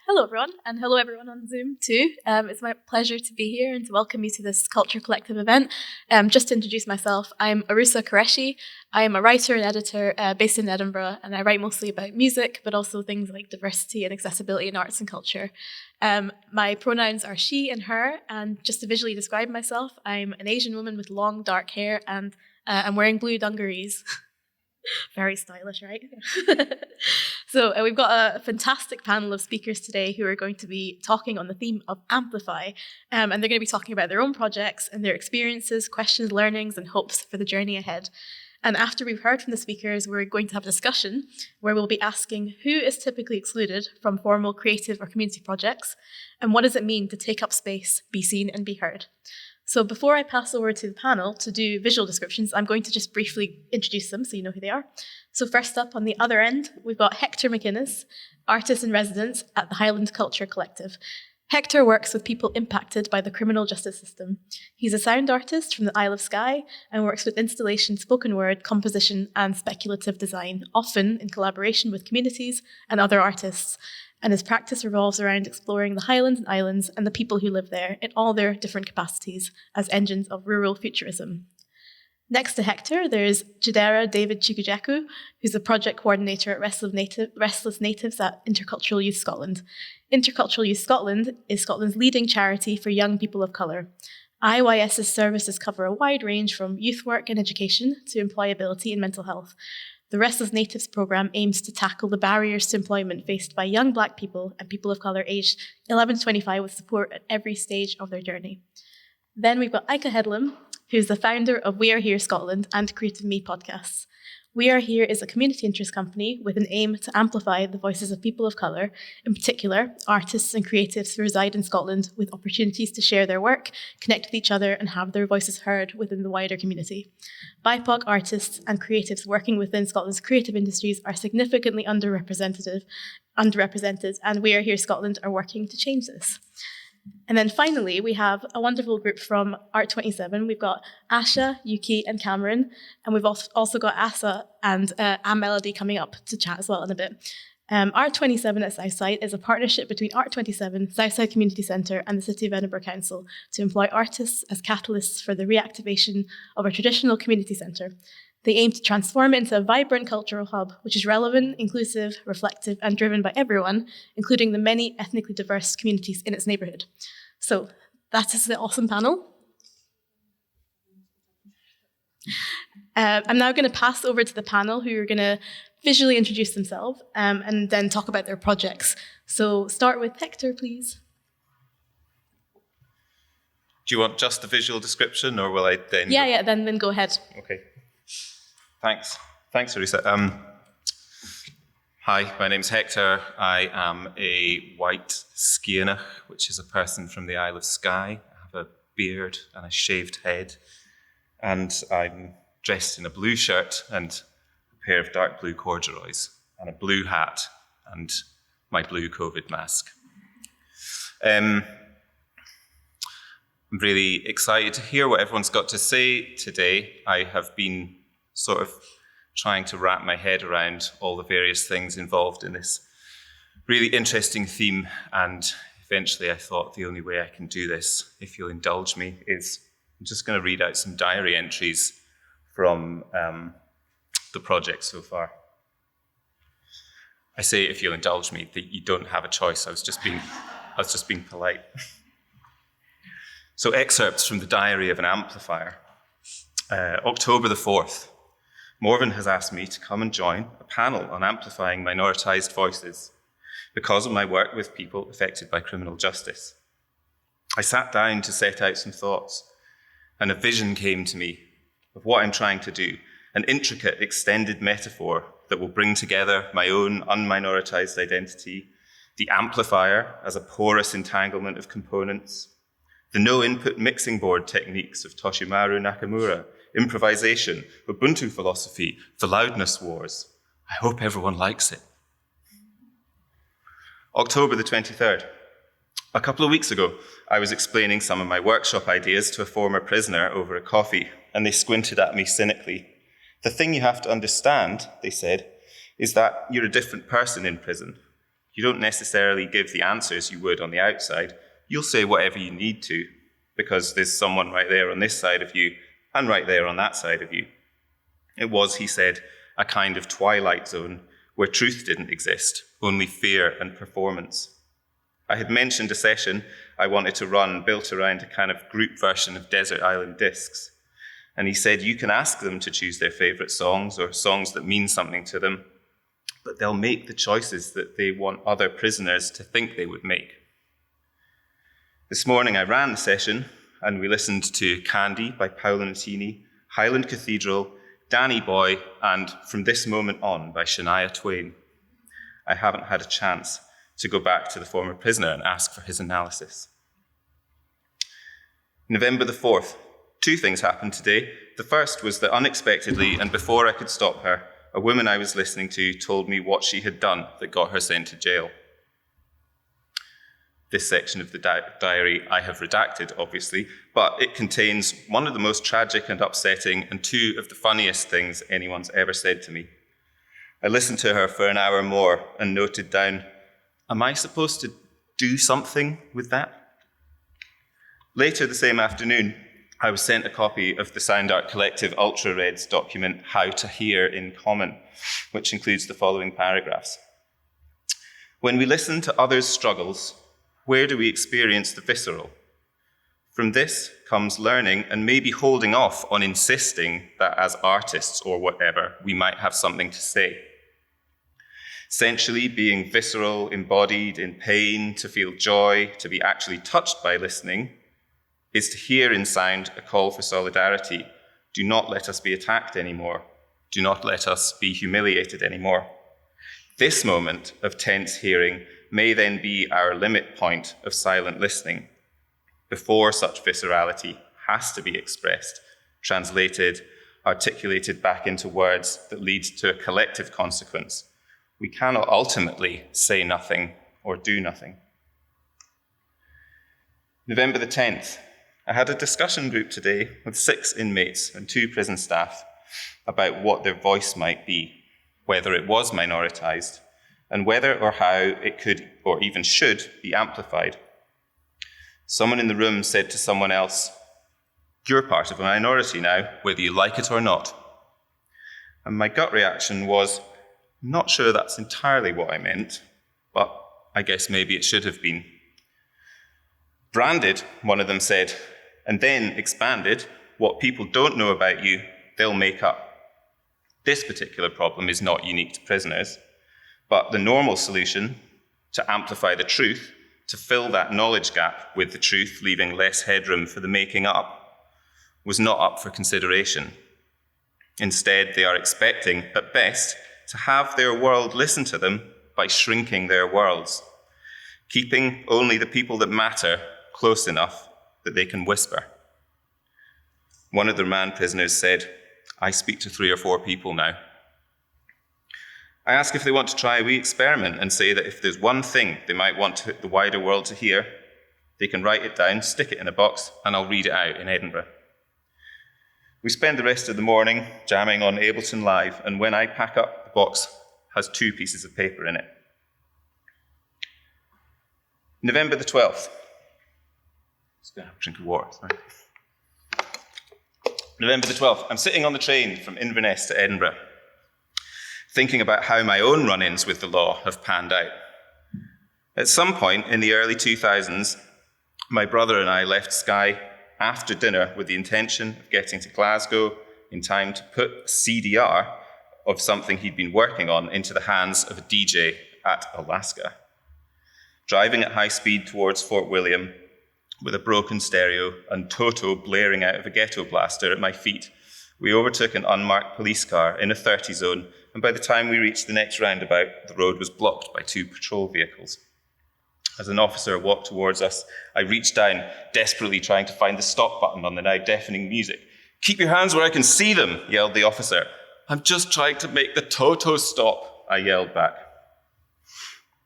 Hello everyone, and hello everyone on Zoom too. It's my pleasure to be here and to welcome you to this Culture Collective event. Just to introduce myself, I'm Arusa Qureshi. I am a writer and editor based in Edinburgh, and I write mostly about music, but also things like diversity and accessibility in arts and culture. My pronouns are she and her, and just to visually describe myself, I'm an Asian woman with long dark hair, and I'm wearing blue dungarees. Very stylish, right? So we've got a fantastic panel of speakers today who are going to be talking on the theme of AMPLIFY, and they're going to be talking about their own projects and their experiences, questions, learnings, and hopes for the journey ahead. And after we've heard from the speakers, we're going to have a discussion where we'll be asking who is typically excluded from formal creative or community projects, and what does it mean to take up space, be seen, and be heard. So before I pass over to the panel to do visual descriptions, I'm going to just briefly introduce them so you know who they are. So first up on the other end, we've got Hector MacInnes, artist in residence at the Highland Culture Collective. Hector works with people impacted by the criminal justice system. He's a sound artist from the Isle of Skye and works with installation, spoken word, composition, and speculative design, often in collaboration with communities and other artists. And his practice revolves around exploring the Highlands and Islands and the people who live there in all their different capacities as engines of rural futurism. Next to Hector, there's Chidera David Chukwujekwu, who's a project coordinator at Restless Natives at Intercultural Youth Scotland. Intercultural Youth Scotland is Scotland's leading charity for young people of colour. IYS's services cover a wide range from youth work and education to employability and mental health. The Restless Natives programme aims to tackle the barriers to employment faced by young Black people and people of colour aged 11 to 25 with support at every stage of their journey. Then we've got Aika Headlam, who's the founder of We Are Here Scotland and Creative Me podcasts. We Are Here is a community interest company with an aim to amplify the voices of people of colour, in particular artists and creatives who reside in Scotland with opportunities to share their work, connect with each other and have their voices heard within the wider community. BIPOC artists and creatives working within Scotland's creative industries are significantly underrepresented, and We Are Here Scotland are working to change this. And then finally, we have a wonderful group from Art27. We've got Asha, Yuki, and Cameron, and we've also got Azza and Melody coming up to chat as well in a bit. Art27 at Southside is a partnership between Art27, Southside Community Centre, and the City of Edinburgh Council to employ artists as catalysts for the reactivation of a traditional community centre. They aim to transform it into a vibrant cultural hub, which is relevant, inclusive, reflective, and driven by everyone, including the many ethnically diverse communities in its neighbourhood. So that is the awesome panel. I'm now going to pass over to the panel who are going to visually introduce themselves and then talk about their projects. So start with Hector, please. Do you want just a visual description, or will I then? Yeah, then go ahead. Okay. Thanks, Arusa. Hi, my name's Hector. I am a white Scianach, which is a person from the Isle of Skye. I have a beard and a shaved head, and I'm dressed in a blue shirt and a pair of dark blue corduroys, and a blue hat, and my blue COVID mask. I'm really excited to hear what everyone's got to say today. I have been sort of trying to wrap my head around all the various things involved in this really interesting theme, and eventually I thought the only way I can do this, if you'll indulge me, is I'm just going to read out some diary entries from the project so far. I say, if you'll indulge me, that you don't have a choice. I was just being polite. So excerpts from the diary of an amplifier. October the 4th. Morven has asked me to come and join a panel on amplifying minoritized voices because of my work with people affected by criminal justice. I sat down to set out some thoughts, and a vision came to me of what I'm trying to do, an intricate extended metaphor that will bring together my own unminoritized identity, the amplifier as a porous entanglement of components, the no-input mixing board techniques of Toshimaru Nakamura, improvisation, Ubuntu philosophy, the loudness wars. I hope everyone likes it. October the 23rd. A couple of weeks ago, I was explaining some of my workshop ideas to a former prisoner over a coffee, and they squinted at me cynically. The thing you have to understand, they said, is that you're a different person in prison. You don't necessarily give the answers you would on the outside. You'll say whatever you need to, because there's someone right there on this side of you and right there on that side of you. It was, he said, a kind of twilight zone where truth didn't exist, only fear and performance. I had mentioned a session I wanted to run built around a kind of group version of Desert Island Discs. And he said, you can ask them to choose their favourite songs or songs that mean something to them, but they'll make the choices that they want other prisoners to think they would make. This morning I ran the session and we listened to Candy by Paolo Nutini, Highland Cathedral, Danny Boy, and From This Moment On by Shania Twain. I haven't had a chance to go back to the former prisoner and ask for his analysis. November the 4th, 2 things happened today. The first was that unexpectedly, and before I could stop her, a woman I was listening to told me what she had done that got her sent to jail. This section of the diary I have redacted, obviously, but it contains one of the most tragic and upsetting and 2 of the funniest things anyone's ever said to me. I listened to her for an hour more and noted down, am I supposed to do something with that? Later the same afternoon, I was sent a copy of the Sound Art Collective Ultra Red's document, How to Hear in Common, which includes the following paragraphs. When we listen to others' struggles, where do we experience the visceral? From this comes learning and maybe holding off on insisting that as artists or whatever, we might have something to say. Essentially, being visceral, embodied in pain, to feel joy, to be actually touched by listening, is to hear in sound a call for solidarity. Do not let us be attacked anymore. Do not let us be humiliated anymore. This moment of tense hearing may then be our limit point of silent listening, before such viscerality has to be expressed, translated, articulated back into words that lead to a collective consequence. We cannot ultimately say nothing or do nothing. November the 10th, I had a discussion group today with 6 inmates and 2 prison staff about what their voice might be, whether it was minoritized, and whether or how it could or even should be amplified. Someone in the room said to someone else, "You're part of a minority now, whether you like it or not." And my gut reaction was, not sure that's entirely what I meant, but I guess maybe it should have been. Branded, one of them said, and then expanded, what people don't know about you, they'll make up. This particular problem is not unique to prisoners, but the normal solution, to amplify the truth, to fill that knowledge gap with the truth, leaving less headroom for the making up, was not up for consideration. Instead, they are expecting, at best, to have their world listen to them by shrinking their worlds, keeping only the people that matter close enough that they can whisper. One of the remand prisoners said, "I speak to 3 or 4 people now." I ask if they want to try a wee experiment and say that if there's one thing they might want the wider world to hear, they can write it down, stick it in a box, and I'll read it out in Edinburgh. We spend the rest of the morning jamming on Ableton Live, and when I pack up, the box has 2 pieces of paper in it. November the 12th. Just gonna have a drink of water, sorry. November the 12th. I'm sitting on the train from Inverness to Edinburgh, thinking about how my own run-ins with the law have panned out. At some point in the early 2000s, my brother and I left Skye after dinner with the intention of getting to Glasgow in time to put a CDR of something he'd been working on into the hands of a DJ at Alaska. Driving at high speed towards Fort William with a broken stereo and Toto blaring out of a ghetto blaster at my feet, we overtook an unmarked police car in a 30 zone, and by the time we reached the next roundabout, the road was blocked by 2 patrol vehicles. As an officer walked towards us, I reached down, desperately trying to find the stop button on the now deafening music. "Keep your hands where I can see them," yelled the officer. "I'm just trying to make the Toto stop," I yelled back.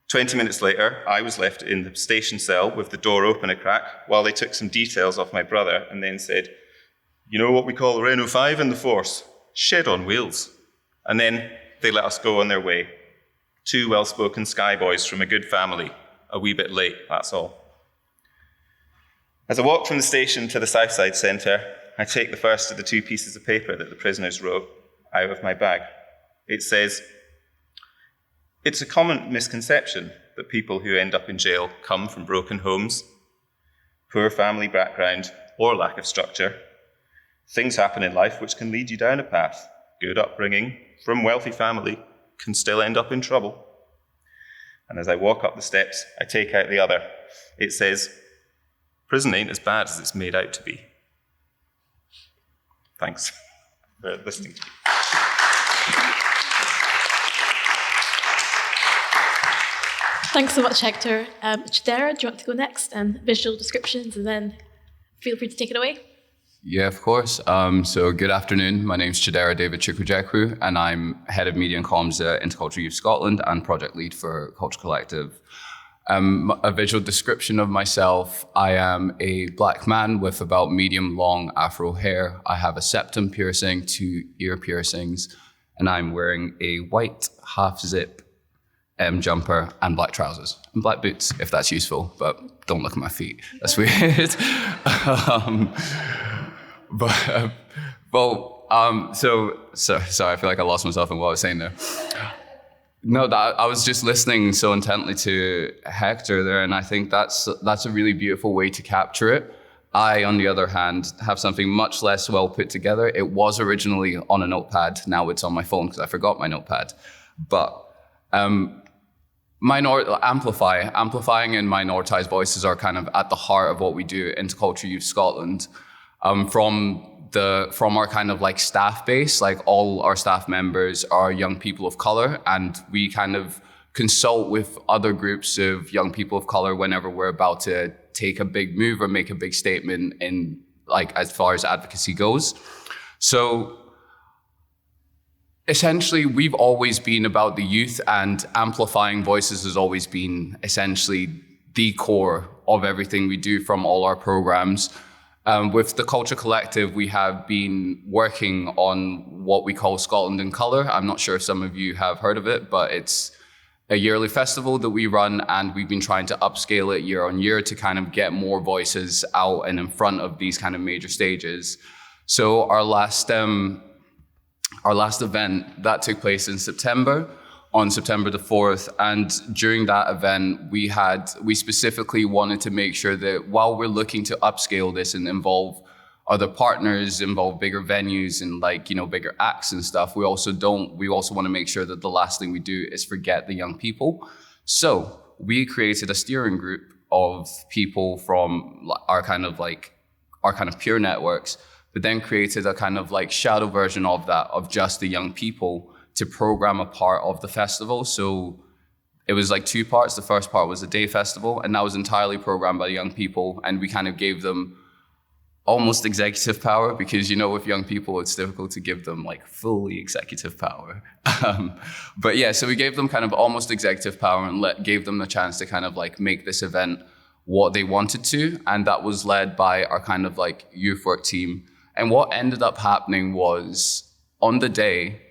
20 minutes later, I was left in the station cell with the door open a crack while they took some details off my brother and then said, "You know what we call a Renault 5 in the force? Shed on wheels." And then they let us go on their way. Two well-spoken sky boys from a good family, a wee bit late, that's all. As I walk from the station to the Southside Centre, I take the first of the two pieces of paper that the prisoners wrote out of my bag. It says, "It's a common misconception that people who end up in jail come from broken homes, poor family background, or lack of structure. Things happen in life which can lead you down a path. Good upbringing from wealthy family can still end up in trouble." And as I walk up the steps, I take out the other. It says, "Prison ain't as bad as it's made out to be." Thanks for listening to me. Thanks so much, Hector. Chidera, do you want to go next? And visual descriptions, and then feel free to take it away. Yeah, of course. So good afternoon. My name's Chidera David Chukwujekwu, and I'm head of media and comms at Intercultural Youth Scotland and project lead for Culture Collective. A visual description of myself: I am a black man with about medium long afro hair. I have a septum piercing, 2 ear piercings, and I'm wearing a white half zip jumper and black trousers and black boots, if that's useful, but don't look at my feet. That's weird. Sorry, I feel like I lost myself in what I was saying there. No, I was just listening so intently to Hector there, and I think that's a really beautiful way to capture it. I, on the other hand, have something much less well put together. It was originally on a notepad. Now it's on my phone because I forgot my notepad. But amplifying and minoritized voices are kind of at the heart of what we do at Intercultural Youth Scotland. From our kind of like staff base, like all our staff members are young people of color, and we kind of consult with other groups of young people of color whenever we're about to take a big move or make a big statement in like as far as advocacy goes. So essentially, we've always been about the youth, and amplifying voices has always been essentially the core of everything we do from all our programs. With the Culture Collective, we have been working on what we call Scotland in Colour. I'm not sure if some of you have heard of it, but it's a yearly festival that we run, and we've been trying to upscale it year on year to kind of get more voices out and in front of these kind of major stages. So our last event that took place in September, on September the 4th, and during that event, we specifically wanted to make sure that while we're looking to upscale this and involve other partners, involve bigger venues and bigger acts and stuff, we also want to make sure that the last thing we do is forget the young people. So we created a steering group of people from our kind of peer networks, but then created a kind of like shadow version of that, of just the young people, to program a part of the festival. So it was like 2 parts. The first part was a day festival, and that was entirely programmed by the young people, and we kind of gave them almost executive power, because with young people it's difficult to give them like fully executive power. But yeah, so we gave them kind of almost executive power and gave them the chance to kind of like make this event what they wanted to, and that was led by our kind of like youth work team. And what ended up happening was, on the day,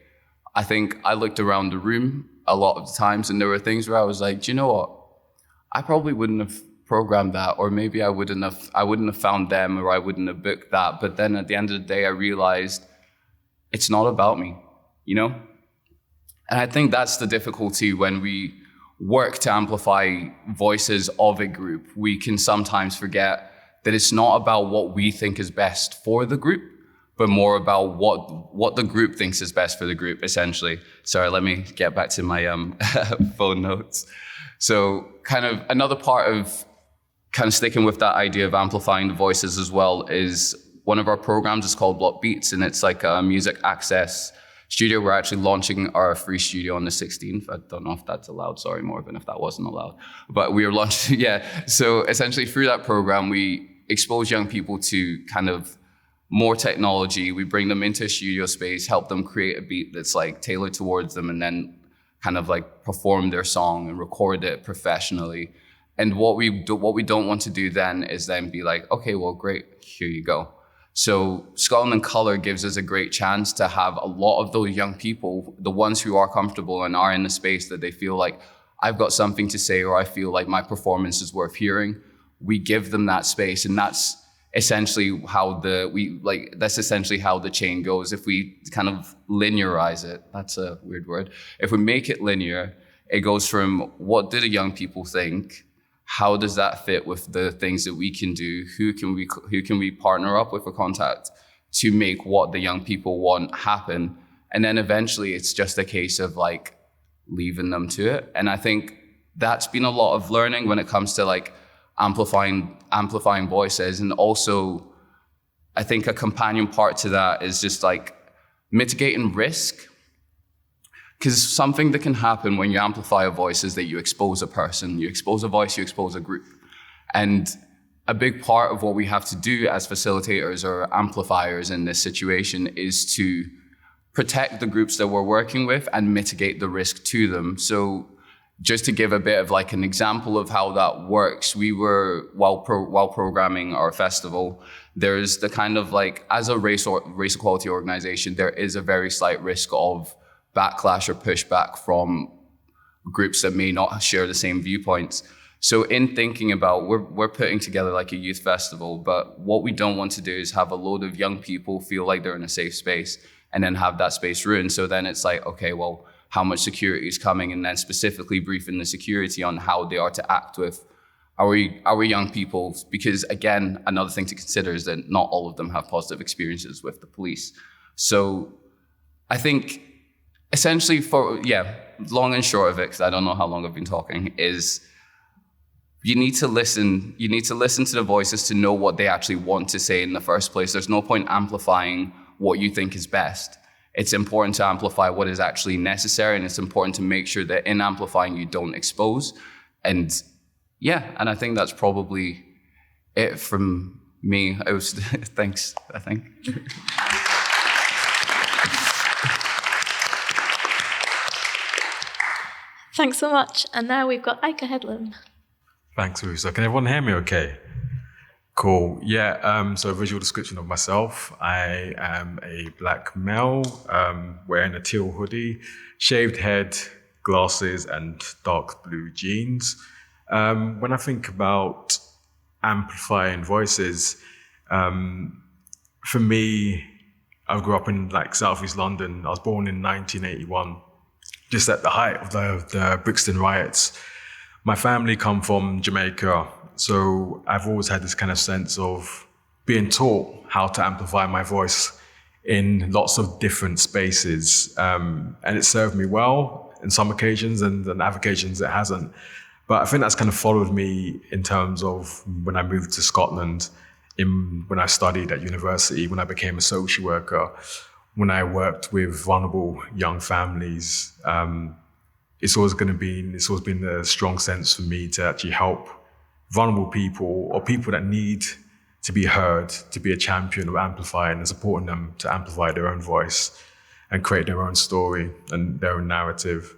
I think I looked around the room a lot of the times, and there were things where I was like, do you know what? I probably wouldn't have programmed that, or maybe I wouldn't have found them, or I wouldn't have booked that. But then at the end of the day, I realized it's not about me, And I think that's the difficulty when we work to amplify voices of a group. We can sometimes forget that it's not about what we think is best for the group, but more about what the group thinks is best for the group, essentially. Sorry, let me get back to my phone notes. So kind of another part of kind of sticking with that idea of amplifying the voices as well is one of our programs is called Block Beats, and it's like a music access studio. We're actually launching our free studio on the 16th. I don't know if that's allowed. Sorry, Morgan, if that wasn't allowed. But we are launching, yeah. So essentially through that program, we expose young people to kind of more technology. We bring them into a studio space, help them create a beat that's like tailored towards them, and then kind of like perform their song and record it professionally. And what we don't want to do then is then be like, okay, well, great, here you go. So Scotland in Colour gives us a great chance to have a lot of those young people, the ones who are comfortable and are in the space that they feel like, I've got something to say, or I feel like my performance is worth hearing. We give them that space, and that's essentially how the chain goes. If we kind of linearize it, that's a weird word. If we make it linear, it goes from what do the young people think? How does that fit with the things that we can do? Who can we partner up with or contact to make what the young people want happen? And then eventually it's just a case of like leaving them to it. And I think that's been a lot of learning when it comes to like amplifying voices. And also I think a companion part to that is just like mitigating risk. Because something that can happen when you amplify a voice is that you expose a person, you expose a voice, you expose a group. And a big part of what we have to do as facilitators or amplifiers in this situation is to protect the groups that we're working with and mitigate the risk to them. So just to give a bit of like an example of how that works, we were, while programming our festival, there's the kind of like, as a race equality organization, there is a very slight risk of backlash or pushback from groups that may not share the same viewpoints. So in thinking about, we're putting together like a youth festival, but what we don't want to do is have a load of young people feel like they're in a safe space and then have that space ruined. So then it's like, okay, well, how much security is coming? And then specifically briefing the security on how they are to act with our young people. Because again, another thing to consider is that not all of them have positive experiences with the police. So I think essentially long and short of it, because I don't know how long I've been talking, is you need to listen. You need to listen to the voices to know what they actually want to say in the first place. There's no point amplifying what you think is best. It's important to amplify what is actually necessary, and it's important to make sure that in amplifying you don't expose. And I think that's probably it from me. Thanks, I think. Thanks so much. And now we've got Ika Headlam. Thanks, Arusa. Can everyone hear me okay? Cool. Yeah, so a visual description of myself. I am a black male, wearing a teal hoodie, shaved head, glasses, and dark blue jeans. When I think about amplifying voices, for me, I grew up in like Southeast London. I was born in 1981, just at the height of the Brixton riots. My family come from Jamaica, so I've always had this kind of sense of being taught how to amplify my voice in lots of different spaces. And it served me well in some occasions, and on other occasions it hasn't. But I think that's kind of followed me in terms of when I moved to Scotland, when I studied at university, when I became a social worker, when I worked with vulnerable young families. It's always been a strong sense for me to actually help vulnerable people or people that need to be heard, to be a champion of amplifying and supporting them to amplify their own voice and create their own story and their own narrative.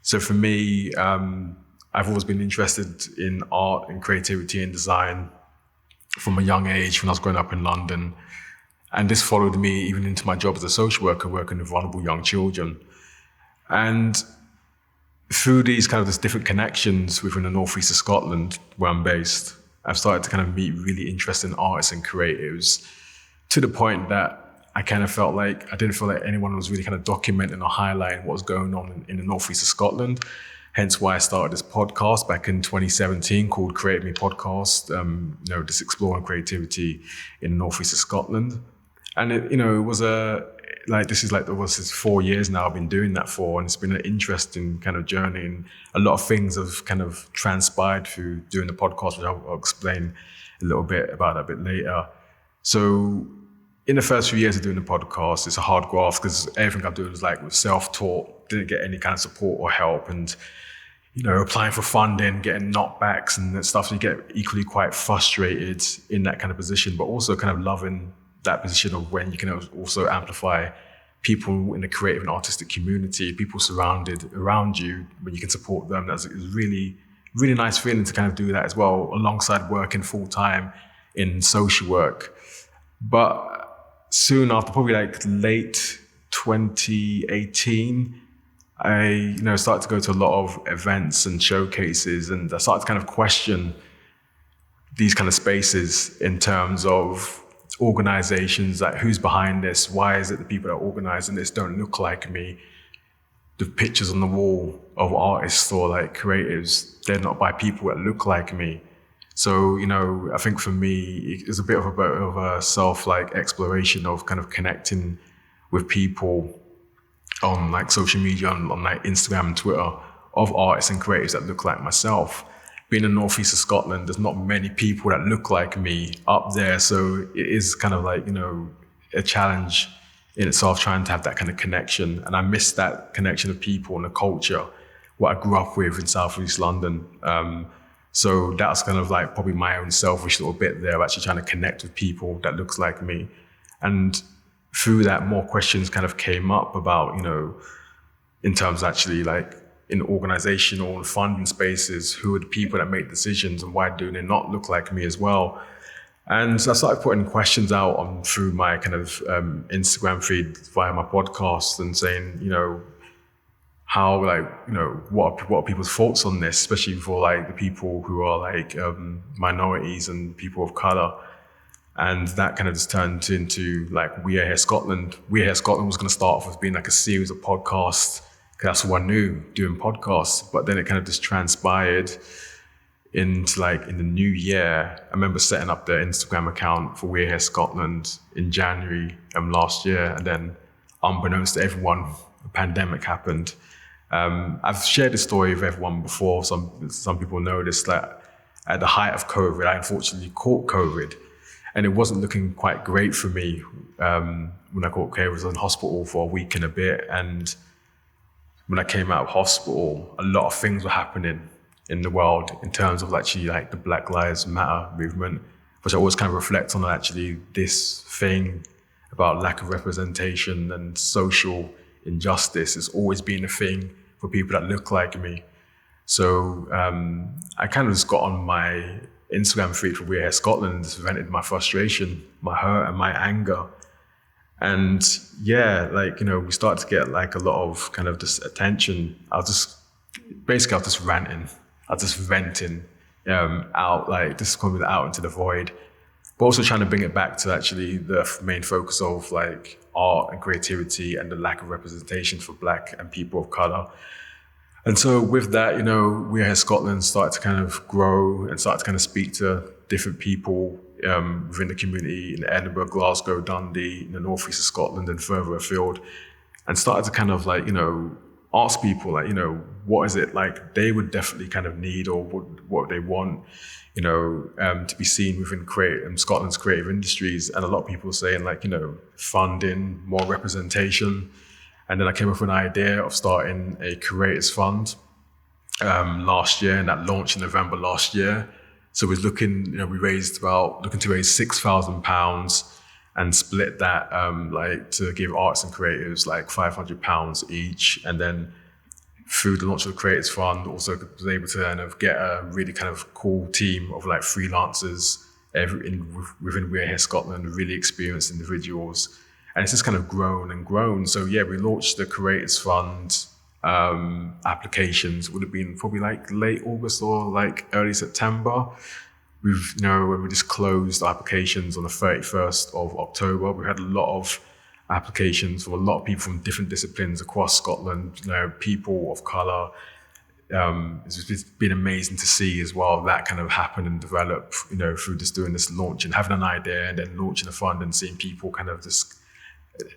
So for me, I've always been interested in art and creativity and design from a young age when I was growing up in London. And this followed me even into my job as a social worker, working with vulnerable young children. And through these kind of these different connections within the northeast of Scotland, where I'm based, I've started to kind of meet really interesting artists and creatives, to the point that I kind of felt like I didn't feel like anyone was really kind of documenting or highlighting what was going on in the northeast of Scotland. Hence why I started this podcast back in 2017 called Create Me Podcast, just exploring creativity in the northeast of Scotland. And it was this is 4 years now I've been doing that for, and it's been an interesting kind of journey, and a lot of things have kind of transpired through doing the podcast, which I'll explain a little bit about that a bit later. So in the first few years of doing the podcast, it's a hard graft because everything I'm doing is like with self-taught, didn't get any kind of support or help, and applying for funding, getting knockbacks and that stuff, so you get equally quite frustrated in that kind of position, but also kind of loving that position of when you can also amplify people in the creative and artistic community, people surrounded around you, when you can support them. That's a really, really nice feeling to kind of do that as well, alongside working full time in social work. But soon after, probably like late 2018, I started to go to a lot of events and showcases, and I started to kind of question these kind of spaces in terms of organizations, like who's behind this? Why is it the people that are organizing this don't look like me? The pictures on the wall of artists or like creatives, they're not by people that look like me. So, I think for me, it's a bit of a self exploration of kind of connecting with people on like social media, on like Instagram and Twitter, of artists and creatives that look like myself. Being in the northeast of Scotland, there's not many people that look like me up there. So it is kind of like, a challenge in itself, trying to have that kind of connection. And I miss that connection of people and the culture, what I grew up with in Southeast London. So that's kind of like probably my own selfish little bit there, of actually trying to connect with people that looks like me. And through that, more questions kind of came up about, in terms of actually like in organizational and funding spaces, who are the people that make decisions and why do they not look like me as well? And so I started putting questions out through my kind of Instagram feed via my podcast and saying, how what are people's thoughts on this, especially for like the people who are like minorities and people of color. And that kind of just turned into like We Are Here Scotland. We Are Here Scotland was going to start off as being like a series of podcasts, because that's what I knew, doing podcasts. But then it kind of just transpired into like in the new year. I remember setting up the Instagram account for We Are Here Scotland in January last year. And then unbeknownst to everyone, a pandemic happened. I've shared this story with everyone before. Some people know this, that at the height of COVID, I unfortunately caught COVID. And it wasn't looking quite great for me when I caught COVID. I was in hospital for a week and a bit. And when I came out of hospital, a lot of things were happening in the world in terms of actually like the Black Lives Matter movement, which I always kind of reflect on actually this thing about lack of representation and social injustice has always been a thing for people that look like me. So I kind of just got on my Instagram feed for We Are Here Scotland and just vented my frustration, my hurt and my anger. And yeah, we started to get like a lot of kind of this attention. I was just ranting. I was just venting out, like just coming out into the void. But also trying to bring it back to actually the main focus of like art and creativity and the lack of representation for Black and people of color. And so with that, We Are Here Scotland started to kind of grow and started to kind of speak to different people within the community in Edinburgh, Glasgow, Dundee, in the northeast of Scotland and further afield, and started to kind of like, ask people like, what is it like they would definitely kind of need, or what they want, to be seen within Scotland's creative industries. And a lot of people were saying like, funding, more representation. And then I came up with an idea of starting a creators fund last year, and that launched in November last year. So we're looking to raise £6,000 and split that to give artists and creatives like £500 each. And then through the launch of the Creators Fund, also was able to kind of get a really kind of cool team of like freelancers within We Are Here Scotland, really experienced individuals. And it's just kind of grown and grown. So yeah, we launched the Creators Fund applications, would have been probably like late August or like early September. When we just closed applications on the 31st of October, we had a lot of applications from a lot of people from different disciplines across Scotland, people of colour. It's been amazing to see as well that kind of happen and develop, through just doing this launch and having an idea and then launching a fund and seeing people kind of just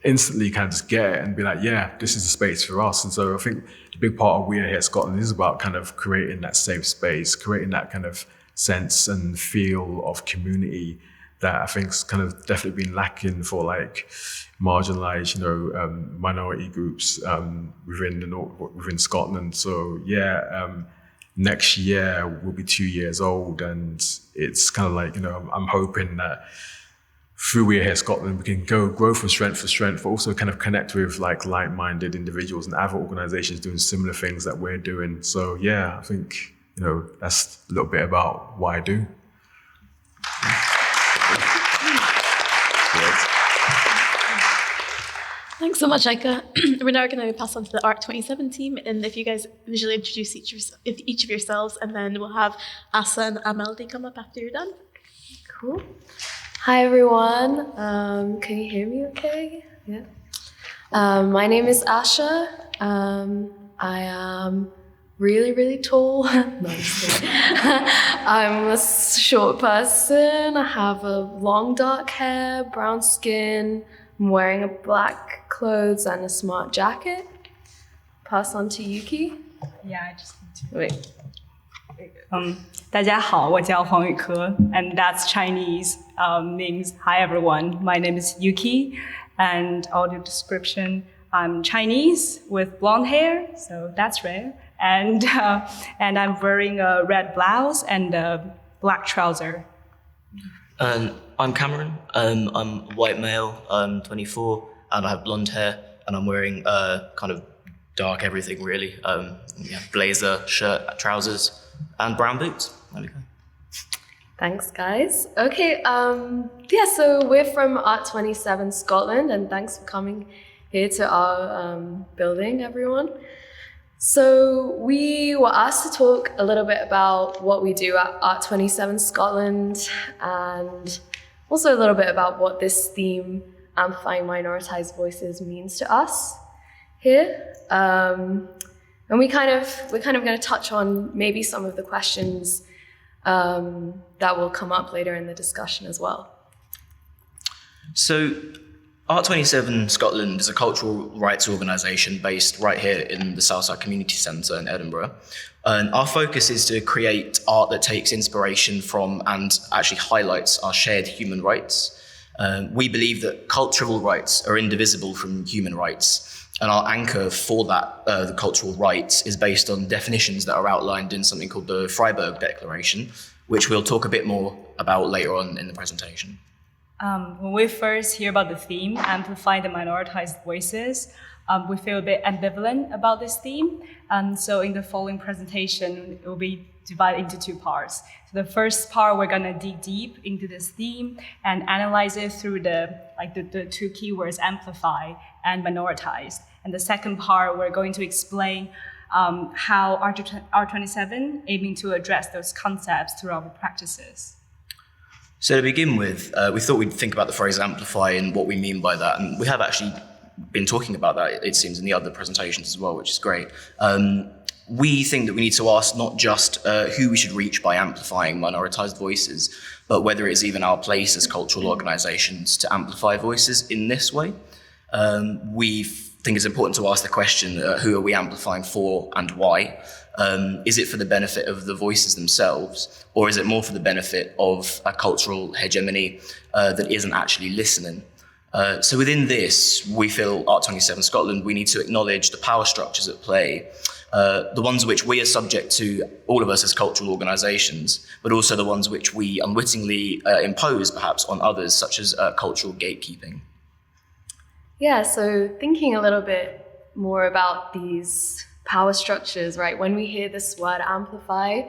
instantly kind of just get it and be like, yeah, this is the space for us. And so I think the big part of We Are Here Scotland is about kind of creating that safe space, creating that kind of sense and feel of community that I think's kind of definitely been lacking for like marginalized, minority groups within Scotland. So yeah, next year will be 2 years old, and it's kind of like, I'm hoping that through We Are Here Scotland, we can grow from strength to strength, but also kind of connect with like like-minded individuals and other organizations doing similar things that we're doing. So yeah, I think, that's a little bit about what I do. Thanks so much, Aika. We're now going to pass on to the Art 27 team, and if you guys visually introduce each of yourselves, and then we'll have Azza and Ameldi come up after you're done. Cool. Hi, everyone. Can you hear me okay? Yeah. My name is Asha. I am really, really tall. No, I'm just kidding. I'm a short person. I have a long dark hair, brown skin. I'm wearing a black clothes and a smart jacket. Pass on to Yuki. Yeah, I just need to. Wait. 大家好，我叫黄宇科 and that's Chinese, means hi everyone. My name is Yuki, and audio description, I'm Chinese with blonde hair, so that's rare. And I'm wearing a red blouse and a black trouser. I'm Cameron. I'm a white male. I'm 24, and I have blonde hair, and I'm wearing kind of dark everything really. Blazer, shirt, trousers, and brown boots. There we go. Thanks, guys. Okay, so we're from Art 27 Scotland, and thanks for coming here to our building, everyone. So we were asked to talk a little bit about what we do at Art 27 Scotland, and also a little bit about what this theme, amplifying minoritized voices, means to us here. And we're kind of going to touch on maybe some of the questions that will come up later in the discussion as well. So, Art 27 Scotland is a cultural rights organisation based right here in the Southside Community Centre in Edinburgh. And our focus is to create art that takes inspiration from and actually highlights our shared human rights. We believe that cultural rights are indivisible from human rights, and our anchor for that, the cultural rights, is based on definitions that are outlined in something called the Freiburg Declaration, which we'll talk a bit more about later on in the presentation. When we first hear about the theme, amplifying the minoritized voices, we feel a bit ambivalent about this theme. So in the following presentation, it will be divided into two parts. So the first part, we're gonna dig deep into this theme and analyze it through the two keywords, amplify and minoritized. And the second part, we're going to explain how R27 aiming to address those concepts through our practices. So to begin with, we thought we'd think about the phrase amplify and what we mean by that. And we have actually been talking about that, it seems, in the other presentations as well, which is great. We think that we need to ask not just who we should reach by amplifying minoritized voices, but whether it's even our place as cultural organizations to amplify voices in this way. We think it's important to ask the question, who are we amplifying for and why? Is it for the benefit of the voices themselves, or is it more for the benefit of a cultural hegemony that isn't actually listening? So within this, we feel Art 27 Scotland, we need to acknowledge the power structures at play, the ones which we are subject to, all of us as cultural organisations, but also the ones which we unwittingly impose perhaps on others, such as cultural gatekeeping. Yeah, so thinking a little bit more about these power structures, right? When we hear this word amplify,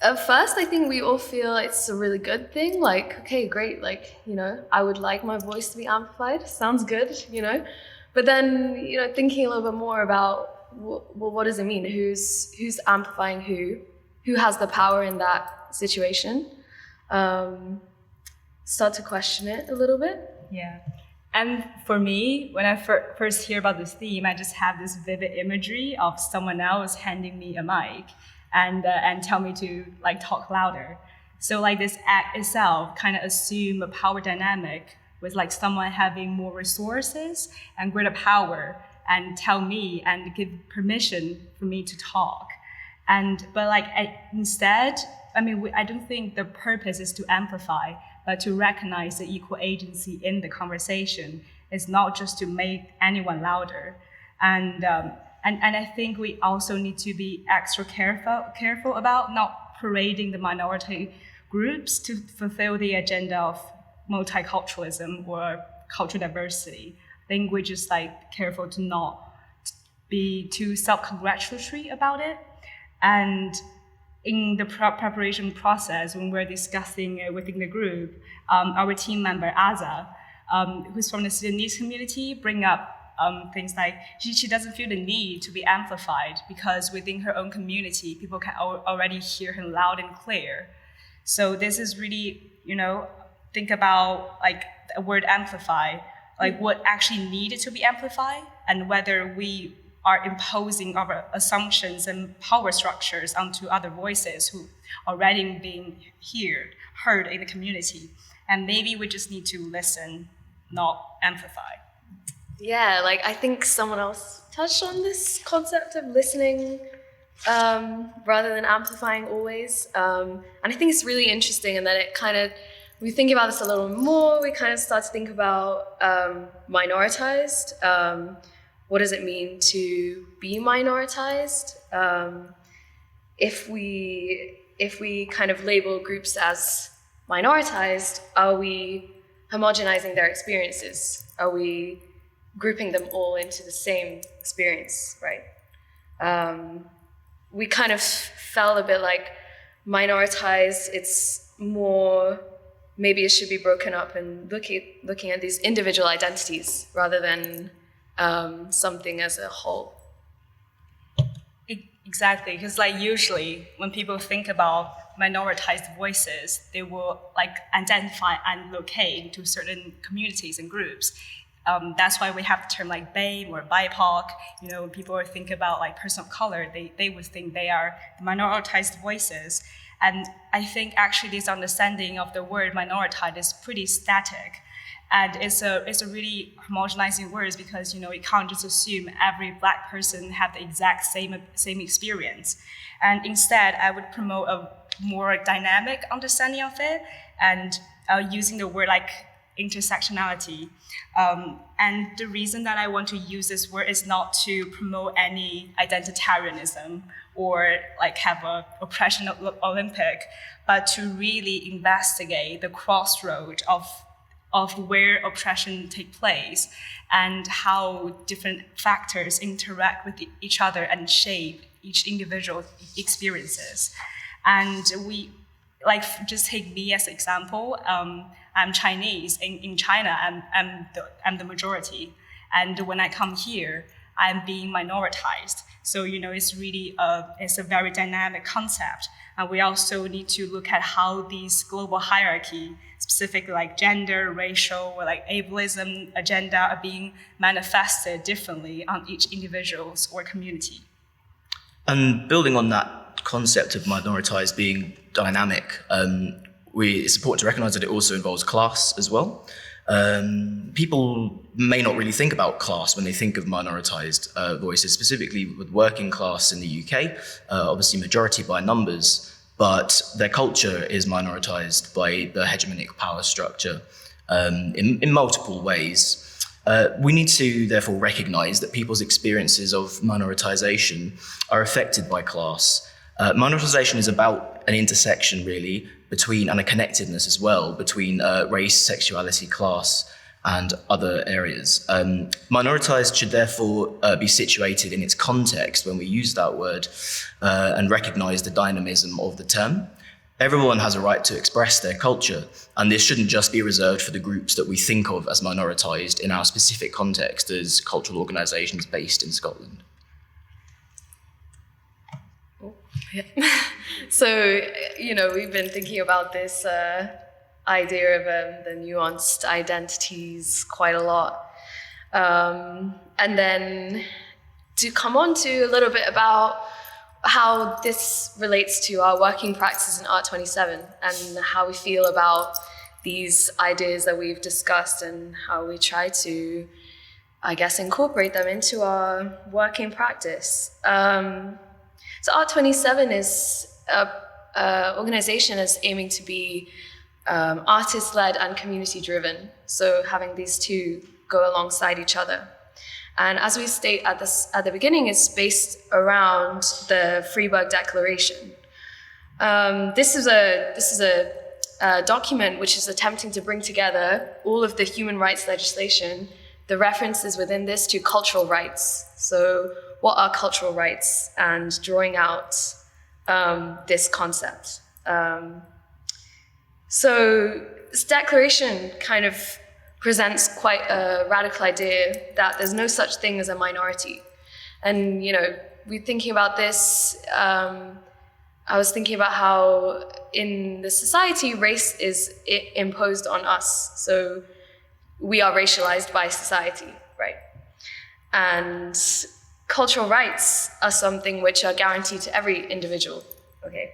at first I think we all feel it's a really good thing. Like, okay, great. Like, I would like my voice to be amplified. Sounds good, But then, thinking a little bit more about, well, what does it mean? Who's amplifying who? Who has the power in that situation? Start to question it a little bit. Yeah. And for me, when I first hear about this theme, I just have this vivid imagery of someone else handing me a mic and tell me to talk louder. So this act itself kind of assume a power dynamic with someone having more resources and greater power and tell me and give permission for me to talk. But instead, I don't think the purpose is to amplify, but to recognize the equal agency in the conversation. Is not just to make anyone louder. And I think we also need to be extra careful about not parading the minority groups to fulfill the agenda of multiculturalism or cultural diversity. I think we're just careful to not be too self-congratulatory about it. And in the preparation process, when we're discussing it within the group, our team member Azza who's from the Sudanese community, bring up things like she doesn't feel the need to be amplified because within her own community, people can already hear her loud and clear. So this is really, think about like the word amplify, like what actually needed to be amplified and whether we are imposing our assumptions and power structures onto other voices who are already being heard in the community. And maybe we just need to listen, not amplify. Yeah, like I think someone else touched on this concept of listening rather than amplifying always. And I think it's really interesting in that it kind of, we think about this a little more, we kind of start to think about minoritized. What does it mean to be minoritized? If we kind of label groups as minoritized, are we homogenizing their experiences? Are we grouping them all into the same experience, right? We kind of felt a bit like minoritized, it's more, maybe it should be broken up and looking at these individual identities rather than something as a whole. Exactly, because like usually when people think about minoritized voices, they will like identify and locate to certain communities and groups. That's why we have the term like BAME or BIPOC. When people think about like person of color, they would think they are the minoritized voices. And I think actually this understanding of the word minoritized is pretty static. And it's a really homogenizing words because, you can't just assume every Black person have the exact same experience. And instead, I would promote a more dynamic understanding of it and using the word like intersectionality. And the reason that I want to use this word is not to promote any identitarianism or like have a oppression Olympic, but to really investigate the crossroad of where oppression take place and how different factors interact with each other and shape each individual experiences. And we, like, just take me as an example. I'm Chinese. In China, I'm the majority. And when I come here, I'm being minoritized. So, it's really it's a very dynamic concept. And we also need to look at how these global hierarchy, specifically like gender, racial, or like ableism agenda are being manifested differently on each individual's or community. And building on that concept of minoritized being dynamic, it's important to recognize that it also involves class as well. People may not really think about class when they think of minoritized voices, specifically with working class in the UK, obviously majority by numbers, but their culture is minoritized by the hegemonic power structure in multiple ways. We need to therefore recognize that people's experiences of minoritization are affected by class. Minoritization is about an intersection, really, between, and a connectedness as well, between race, sexuality, class, and other areas. Minoritized should therefore be situated in its context when we use that word and recognize the dynamism of the term. Everyone has a right to express their culture, and this shouldn't just be reserved for the groups that we think of as minoritized in our specific context as cultural organizations based in Scotland. Yeah. So, we've been thinking about this idea of the nuanced identities quite a lot. And then to come on to a little bit about how this relates to our working practice in Art 27 and how we feel about these ideas that we've discussed and how we try to, I guess, incorporate them into our working practice. So Art 27 is an organization that's aiming to be artist-led and community-driven. So having these two go alongside each other. And as we state at the beginning, it's based around the Freiburg Declaration. This is a document which is attempting to bring together all of the human rights legislation, the references within this to cultural rights. So what are cultural rights, and drawing out this concept. So this declaration kind of presents quite a radical idea that there's no such thing as a minority. And, we're thinking about this, I was thinking about how in the society, race is imposed on us. So we are racialized by society, right? And cultural rights are something which are guaranteed to every individual, okay?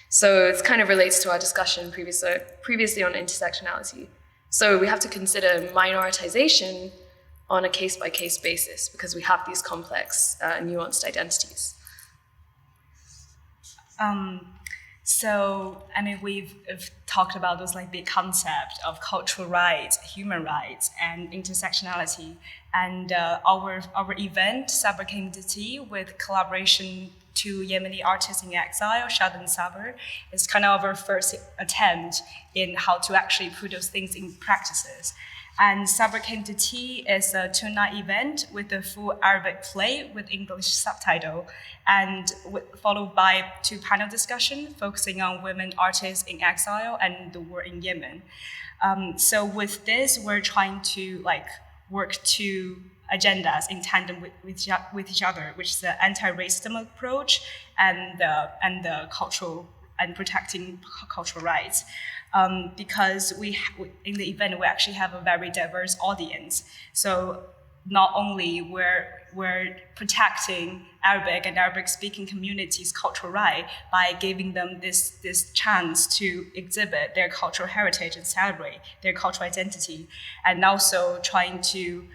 So it kind of relates to our discussion previously on intersectionality. So we have to consider minoritization on a case-by-case basis because we have these complex, nuanced identities. We've talked about those big concepts of cultural rights, human rights, and intersectionality. And our event, Sabr Came to Tea, with collaboration to Yemeni artists in exile, Shad and Sabr, is kind of our first attempt in how to actually put those things in practices. And Sabr Came to Tea is a 2-night event with a full Arabic play with English subtitle, and followed by 2 panel discussions focusing on women artists in exile and the war in Yemen. So with this, we're trying to work 2 agendas in tandem with each other, which is the anti-racism approach and the cultural and protecting cultural rights. Because in the event we actually have a very diverse audience. So not only we're protecting Arabic and Arabic-speaking communities' cultural right by giving them this chance to exhibit their cultural heritage and celebrate their cultural identity, and also trying to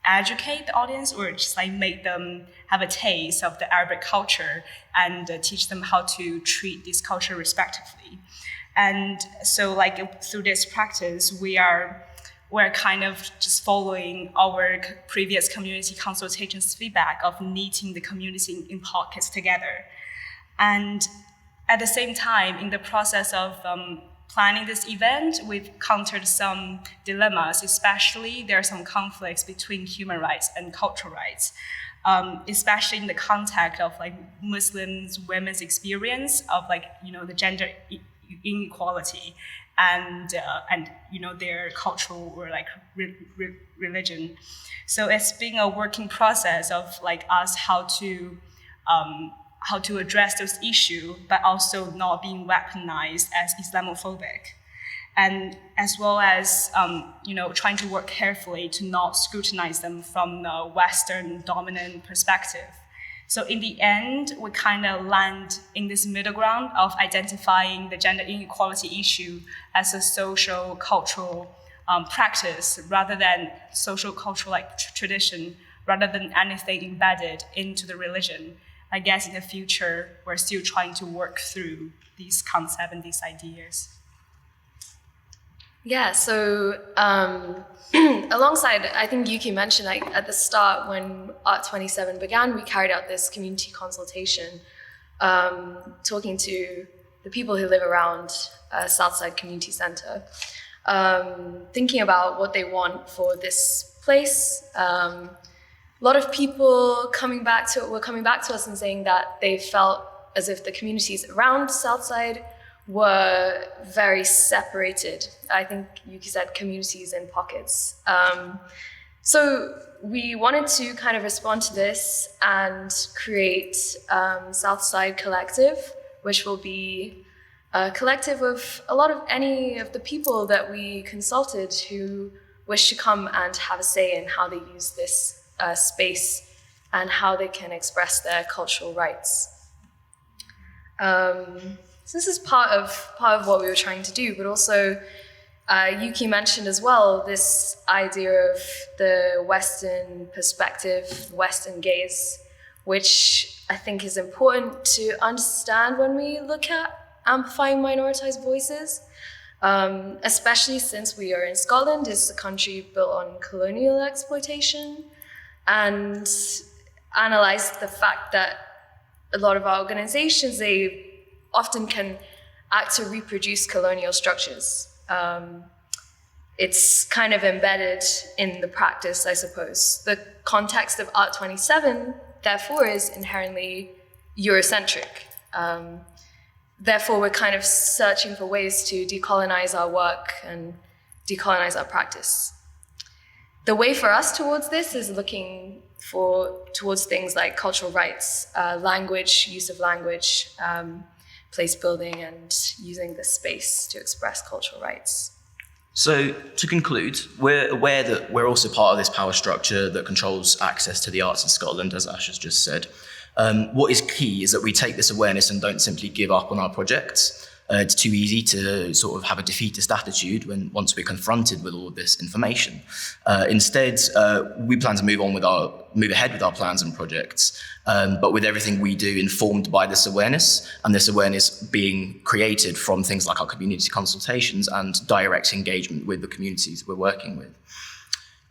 educate the audience or just make them have a taste of the Arabic culture and teach them how to treat this culture respectively. And so through this practice, we're kind of just following our previous community consultations feedback of knitting the community in pockets together. And at the same time, in the process of planning this event, we've encountered some dilemmas, especially there are some conflicts between human rights and cultural rights, especially in the context of Muslims, women's experience of the gender inequality and their cultural or religion. So it's been a working process of us how to address those issues, but also not being weaponized as Islamophobic, and as well as trying to work carefully to not scrutinize them from the Western dominant perspective. So in the end, we kind of land in this middle ground of identifying the gender inequality issue as a social cultural practice rather than social cultural tradition, rather than anything embedded into the religion. I guess in the future, we're still trying to work through these concepts and these ideas. Yeah, so alongside, I think Yuki mentioned at the start when Art 27 began, we carried out this community consultation, talking to the people who live around Southside Community Center, thinking about what they want for this place. A lot of people were coming back to us and saying that they felt as if the communities around Southside were very separated. I think Yuki said communities in pockets. So we wanted to kind of respond to this and create Southside Collective, which will be a collective of any of the people that we consulted who wish to come and have a say in how they use this space and how they can express their cultural rights. So this is part of what we were trying to do, but also Yuki mentioned as well this idea of the Western perspective, Western gaze, which I think is important to understand when we look at amplifying minoritized voices, especially since we are in Scotland. It's a country built on colonial exploitation, and analyze the fact that a lot of our organizations, they often can act to reproduce colonial structures. It's kind of embedded in the practice, I suppose. The context of Art 27, therefore, is inherently Eurocentric. Therefore, we're kind of searching for ways to decolonize our work and decolonize our practice. The way for us towards this is looking towards things like cultural rights, language, use of language, place building, and using the space to express cultural rights. So to conclude, we're aware that we're also part of this power structure that controls access to the arts in Scotland, as Ash has just said. What is key is that we take this awareness and don't simply give up on our projects. It's too easy to sort of have a defeatist attitude once we're confronted with all of this information. Instead, we plan to move ahead with our plans and projects, but with everything we do informed by this awareness, and this awareness being created from things like our community consultations and direct engagement with the communities we're working with.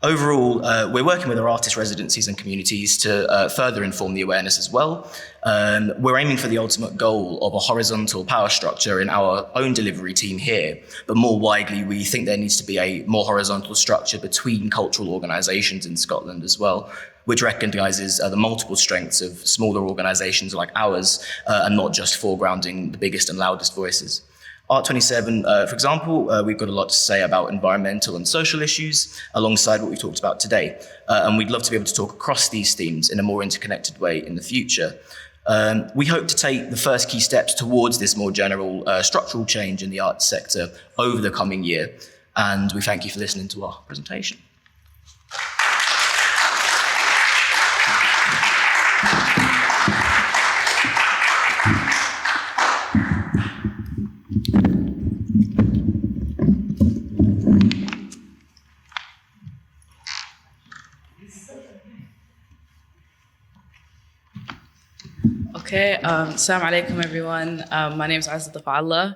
Overall, we're working with our artist residencies and communities to further inform the awareness as well. We're aiming for the ultimate goal of a horizontal power structure in our own delivery team here, but more widely, we think there needs to be a more horizontal structure between cultural organisations in Scotland as well, which recognises the multiple strengths of smaller organisations like ours, and not just foregrounding the biggest and loudest voices. Art27, for example, we've got a lot to say about environmental and social issues alongside what we talked about today. And we'd love to be able to talk across these themes in a more interconnected way in the future. We hope to take the first key steps towards this more general structural change in the arts sector over the coming year. And we thank you for listening to our presentation. Okay, assalamu alaikum everyone. My name is Azza Dafaalla.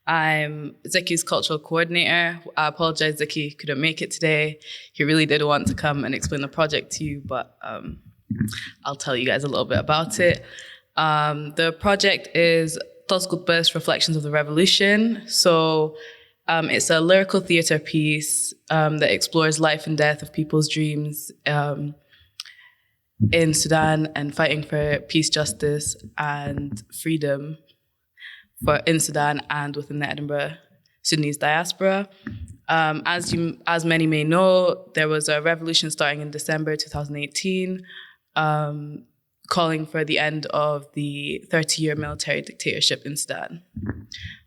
I'm Zeki's cultural coordinator. I apologize, Zeki couldn't make it today. He really did want to come and explain the project to you, but I'll tell you guys a little bit about it. The project is Tosgutbus Reflections of the Revolution. So it's a lyrical theatre piece that explores life and death of people's dreams in Sudan and fighting for peace, justice, and freedom in Sudan and within the Edinburgh Sudanese diaspora. As many may know, there was a revolution starting in December 2018, calling for the end of the 30-year military dictatorship in Sudan.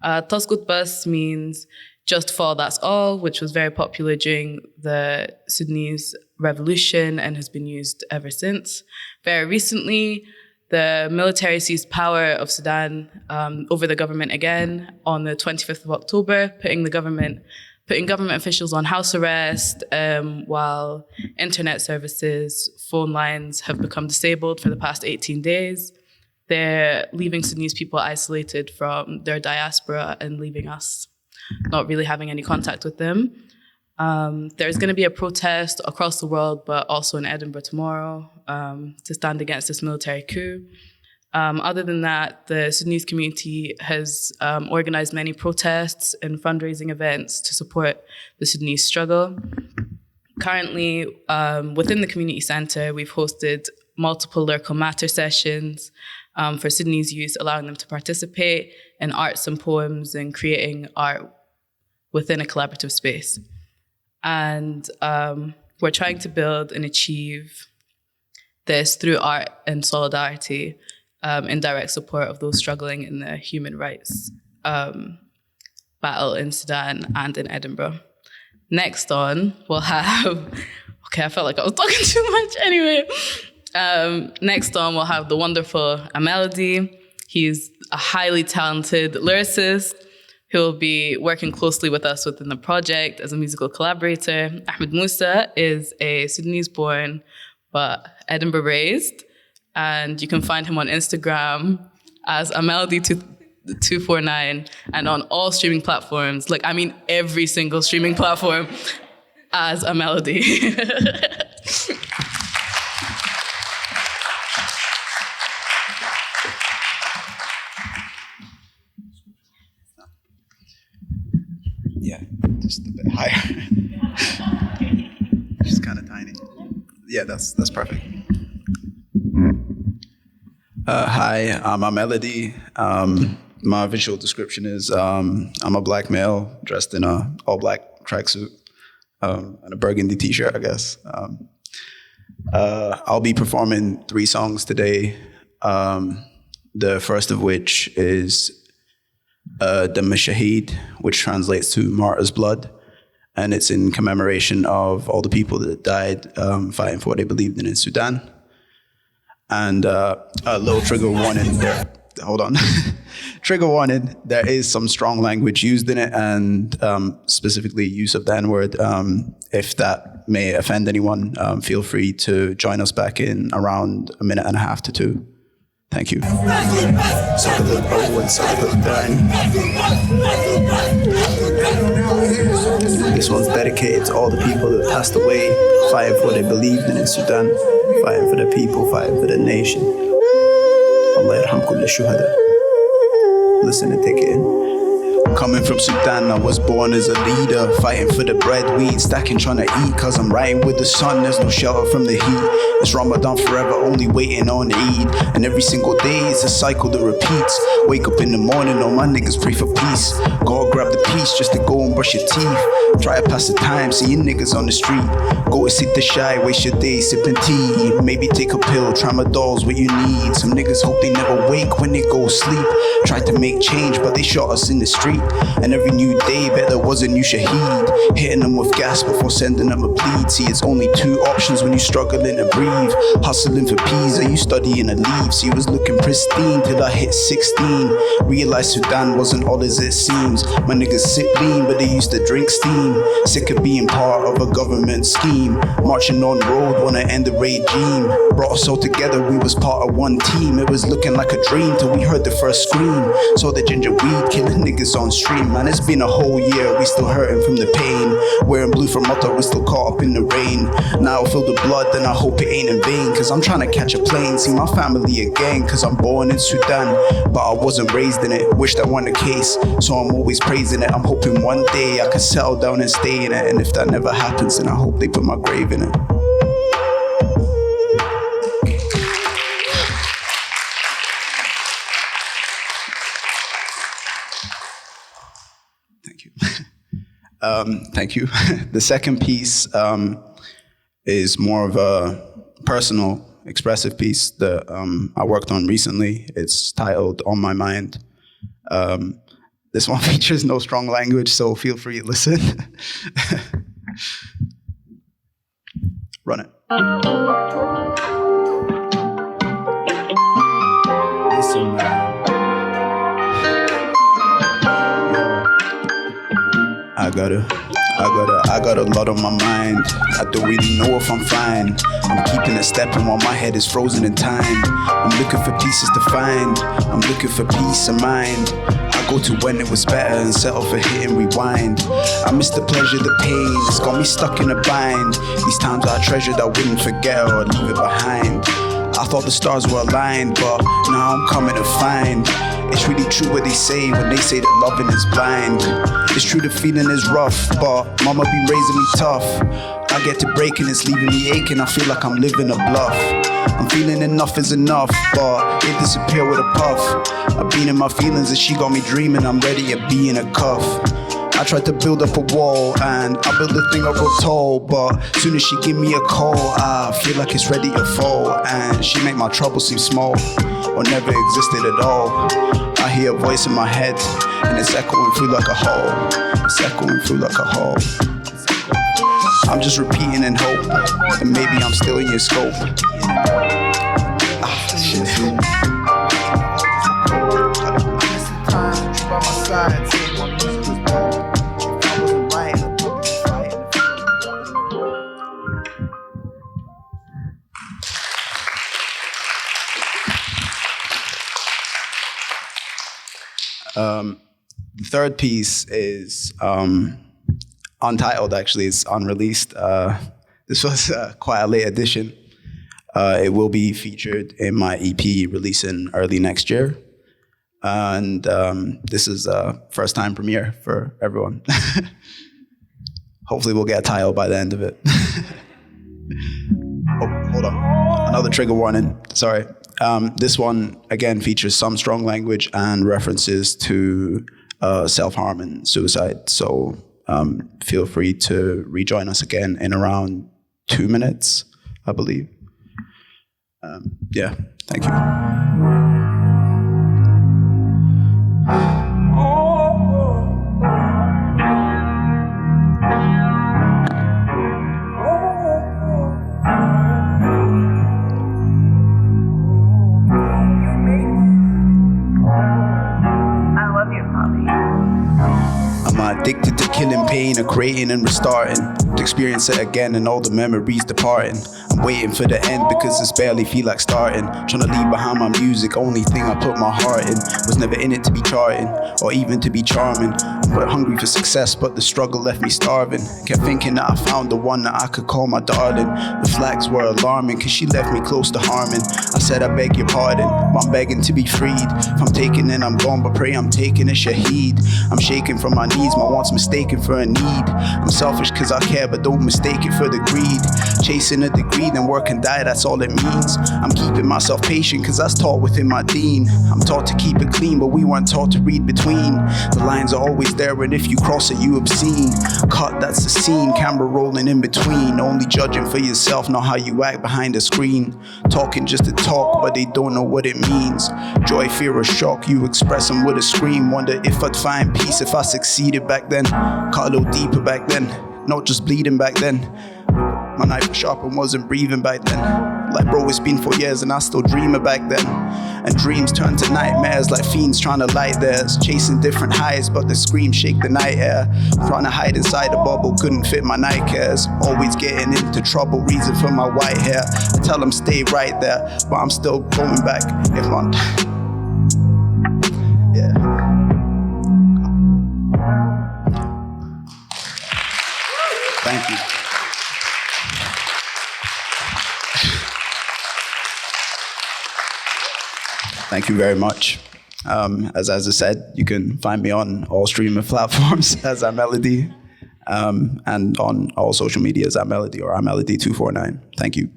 Tosgutbus means just fall, that's all, which was very popular during the Sudanese revolution and has been used ever since. Very recently, the military seized power of Sudan over the government again on the 25th of October, putting government officials on house arrest, while internet services, phone lines have become disabled for the past 18 days. They're leaving Sudanese people isolated from their diaspora and leaving us not really having any contact with them. There's going to be a protest across the world, but also in Edinburgh tomorrow to stand against this military coup. Other than that, the Sudanese community has organized many protests and fundraising events to support the Sudanese struggle. Currently, within the community center, we've hosted multiple lyrical matter sessions for Sudanese youth, allowing them to participate in arts and poems and creating art within a collaborative space. And we're trying to build and achieve this through art and solidarity in direct support of those struggling in the human rights battle in Sudan and in Edinburgh. Next on, we'll have, okay, I felt like I was talking too much anyway. Next on, we'll have the wonderful Amelody. He's a highly talented lyricist who will be working closely with us within the project as a musical collaborator. Ahmed Musa is a Sudanese-born but Edinburgh-raised, and you can find him on Instagram as Amelody249 and on all streaming platforms, like I mean every single streaming platform, as Amelody. Yeah, just a bit higher. Just kind of tiny. Yeah, that's perfect. Hi, I'm Melody. My visual description is I'm a black male dressed in a all black tracksuit and a burgundy t-shirt, I guess. I'll be performing 3 songs today. The first of which is the Mashahid, which translates to Martyr's Blood. And it's in commemoration of all the people that died fighting for what they believed in Sudan. And a little trigger warning there. Hold on. Trigger warning, there is some strong language used in it, and specifically use of the N-word. If that may offend anyone, feel free to join us back in around 1.5 minutes to 2. Thank you. This one's dedicated to all the people that passed away, fighting for what they believed in Sudan, fighting for the people, fighting for the nation. Allah yarham kull shuhada. Listen and take it in. Coming from Sudan, I was born as a leader, fighting for the bread, weed, stacking, trying to eat, cause I'm riding with the sun, there's no shelter from the heat. It's Ramadan forever, only waiting on Eid, and every single day is a cycle that repeats. Wake up in the morning, all my niggas pray for peace. Go grab the piece just to go and brush your teeth. Try to pass the time, seeing niggas on the street. Go and sit the shy, waste your day sipping tea. Maybe take a pill, tramadol's what you need. Some niggas hope they never wake when they go sleep. Tried to make change, but they shot us in the street. And every new day, bet there was a new shaheed. Hitting them with gas before sending them a plead. See, it's only 2 options when you're struggling to breathe. Hustling for peas, are you studying to leave? See, it was looking pristine till I hit 16. Realized Sudan wasn't all as it seems. My niggas sit lean, but they used to drink steam. Sick of being part of a government scheme. Marching on road, wanna end the regime. Brought us all together, we was part of one team. It was looking like a dream till we heard the first scream. Saw the ginger weed killing niggas on stream. Man, it's been a whole year, we still hurting from the pain. Wearing blue from Malta, we still caught up in the rain. Now I feel the blood, then I hope it ain't in vain. Cause I'm trying to catch a plane, see my family again. Cause I'm born in Sudan, but I wasn't raised in it. Wish that weren't the case, so I'm always praising it. I'm hoping one day I can settle down and stay in it. And if that never happens, then I hope they put my grave in it. Thank you. Thank you. The second piece is more of a personal, expressive piece that I worked on recently. It's titled On My Mind. This one features no strong language, so feel free to listen. Run it. Listen, man. I got a lot on my mind. I don't really know if I'm fine. I'm keeping it stepping while my head is frozen in time. I'm looking for pieces to find. I'm looking for peace of mind. I go to when it was better and settle for hit and rewind. I miss the pleasure, the pain. It's got me stuck in a bind. These times I treasured, I wouldn't forget or leave it behind. I thought the stars were aligned, but now I'm coming to find it's really true what they say when they say that loving is blind. It's true the feeling is rough, but mama been raising me tough. I get to breaking, it's leaving me aching. I feel like I'm living a bluff. I'm feeling enough is enough, but it disappear with a puff. I've been in my feelings and she got me dreaming. I'm ready to be in a cuff. I tried to build up a wall and I built the thing up real tall, but soon as she give me a call, I feel like it's ready to fall. And she make my trouble seem small or never existed at all. I hear a voice in my head and it's echoing through like a hall. It's echoing through like a hall. I'm just repeating in hope that maybe I'm still in your scope. Shit. The third piece is untitled, actually. It's unreleased. This was quite a late addition. It will be featured in my EP releasing early next year. And this is a first-time premiere for everyone. Hopefully we'll get a title by the end of it. Oh, hold on. Another trigger warning. Sorry. This one, again, features some strong language and references to self-harm and suicide. So feel free to rejoin us again in around 2 minutes, I believe. Thank you. Addicted to killing pain or creating and restarting, to experience it again and all the memories departing. I'm waiting for the end because it's barely feel like starting. Trying to leave behind my music, only thing I put my heart in. Was never in it to be charting or even to be charming. But hungry for success, but the struggle left me starving. Kept thinking that I found the one that I could call my darling. The flags were alarming cause she left me close to harming. I said I beg your pardon, but I'm begging to be freed. If I'm taking it, I'm gone, but pray I'm taking a shaheed. I'm shaking from my knees, my wants mistaken for a need. I'm selfish cause I care, but don't mistake it for the greed. Chasing a degree, then work and die, that's all it means. I'm keeping myself patient cause that's taught within my deen. I'm taught to keep it clean, but we weren't taught to read between. The lines are always there, and if you cross it, you obscene. Cut, that's the scene, camera rolling in between. Only judging for yourself, not how you act behind the screen. Talking just to talk, but they don't know what it means. Joy, fear, or shock, you express them with a scream. Wonder if I'd find peace if I succeeded back then. Cut a little deeper back then, not just bleeding back then. My knife was sharp and wasn't breathing back then. Like bro, it's been 4 years and I still dream it back then. And dreams turn to nightmares like fiends trying to light theirs. Chasing different highs, but the screams shake the night air. Trying to hide inside a bubble, couldn't fit my night cares. Always getting into trouble, reason for my white hair. I tell them stay right there, but I'm still going back. If not, yeah. Thank you. Thank you very much. As Azza said, you can find me on all streaming platforms as iMelody, and on all social media as iMelody or iMelody249. Thank you.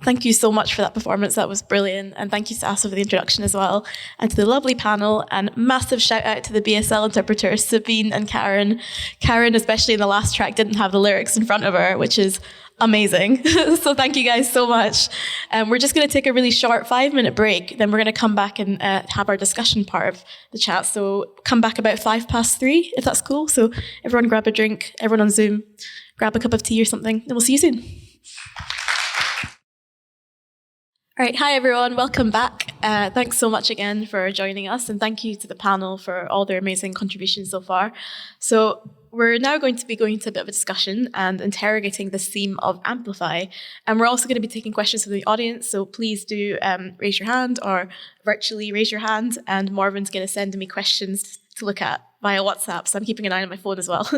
Thank you so much for that performance. That was brilliant. And thank you to Azza for the introduction as well. And to the lovely panel, and massive shout out to the BSL interpreters, Sabine and Karen. Karen, especially in the last track, didn't have the lyrics in front of her, which is amazing. So thank you guys so much. We're just going to take a really short 5-minute break. Then we're going to come back and have our discussion part of the chat. So come back about 3:05, if that's cool. So everyone grab a drink, everyone on Zoom, grab a cup of tea or something, and we'll see you soon. All right, hi everyone, welcome back. Thanks so much again for joining us, and thank you to the panel for all their amazing contributions so far. So we're now going to be going to a bit of a discussion and interrogating this theme of AMPLIFY, and we're also going to be taking questions from the audience, so please do raise your hand or virtually raise your hand, and Marvin's going to send me questions to look at via WhatsApp, so I'm keeping an eye on my phone as well.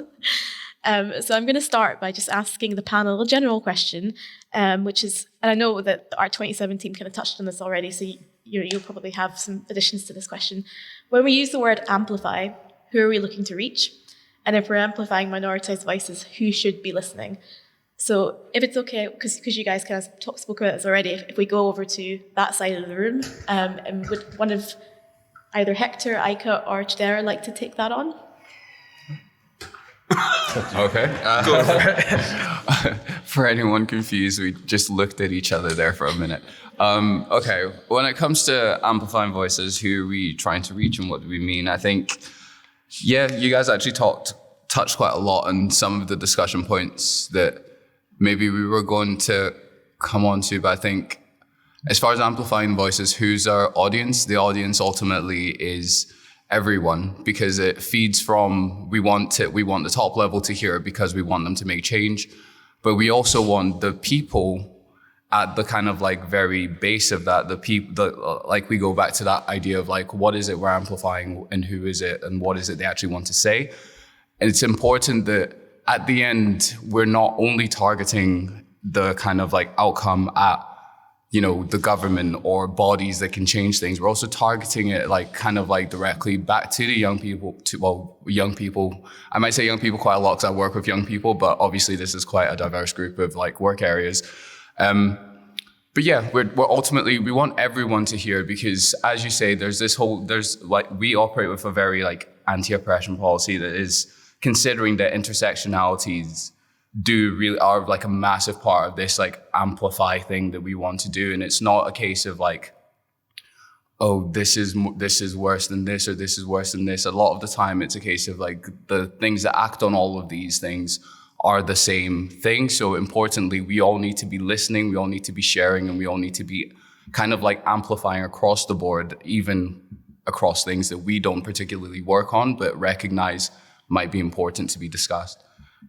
So I'm going to start by just asking the panel a general question, which is, and I know that the Art 27 team kind of touched on this already, so you'll probably have some additions to this question. When we use the word amplify, who are we looking to reach? And if we're amplifying minoritized voices, who should be listening? So if it's okay, because you guys kind of spoke about this already, if we go over to that side of the room, and would one of either Hector, Aika, or Chidera like to take that on? Okay. For anyone confused, we just looked at each other there for a minute. Okay, when it comes to amplifying voices, who are we trying to reach and what do we mean? I think, yeah, you guys actually touched quite a lot on some of the discussion points that maybe we were going to come on to, but I think as far as amplifying voices, who's our audience? The audience ultimately is everyone, because it feeds from, we want the top level to hear it because we want them to make change, but we also want the people at the kind of like very base of that, the people, like we go back to that idea of like, what is it we're amplifying and who is it and what is it they actually want to say? And it's important that at the end, we're not only targeting the kind of like outcome at, the government or bodies that can change things. We're also targeting it like kind of like directly back to the young people, young people. I might say young people quite a lot because I work with young people, but obviously this is quite a diverse group of like work areas. But yeah, we're ultimately, we want everyone to hear, because as you say, we operate with a very like anti-oppression policy that is considering that intersectionalities are like a massive part of this like amplify thing that we want to do. And it's not a case of like, oh, this is worse than this, or this is worse than this. A lot of the time it's a case of like the things that act on all of these things are the same thing. So importantly, we all need to be listening, we all need to be sharing, and we all need to be kind of like amplifying across the board, even across things that we don't particularly work on, but recognize might be important to be discussed.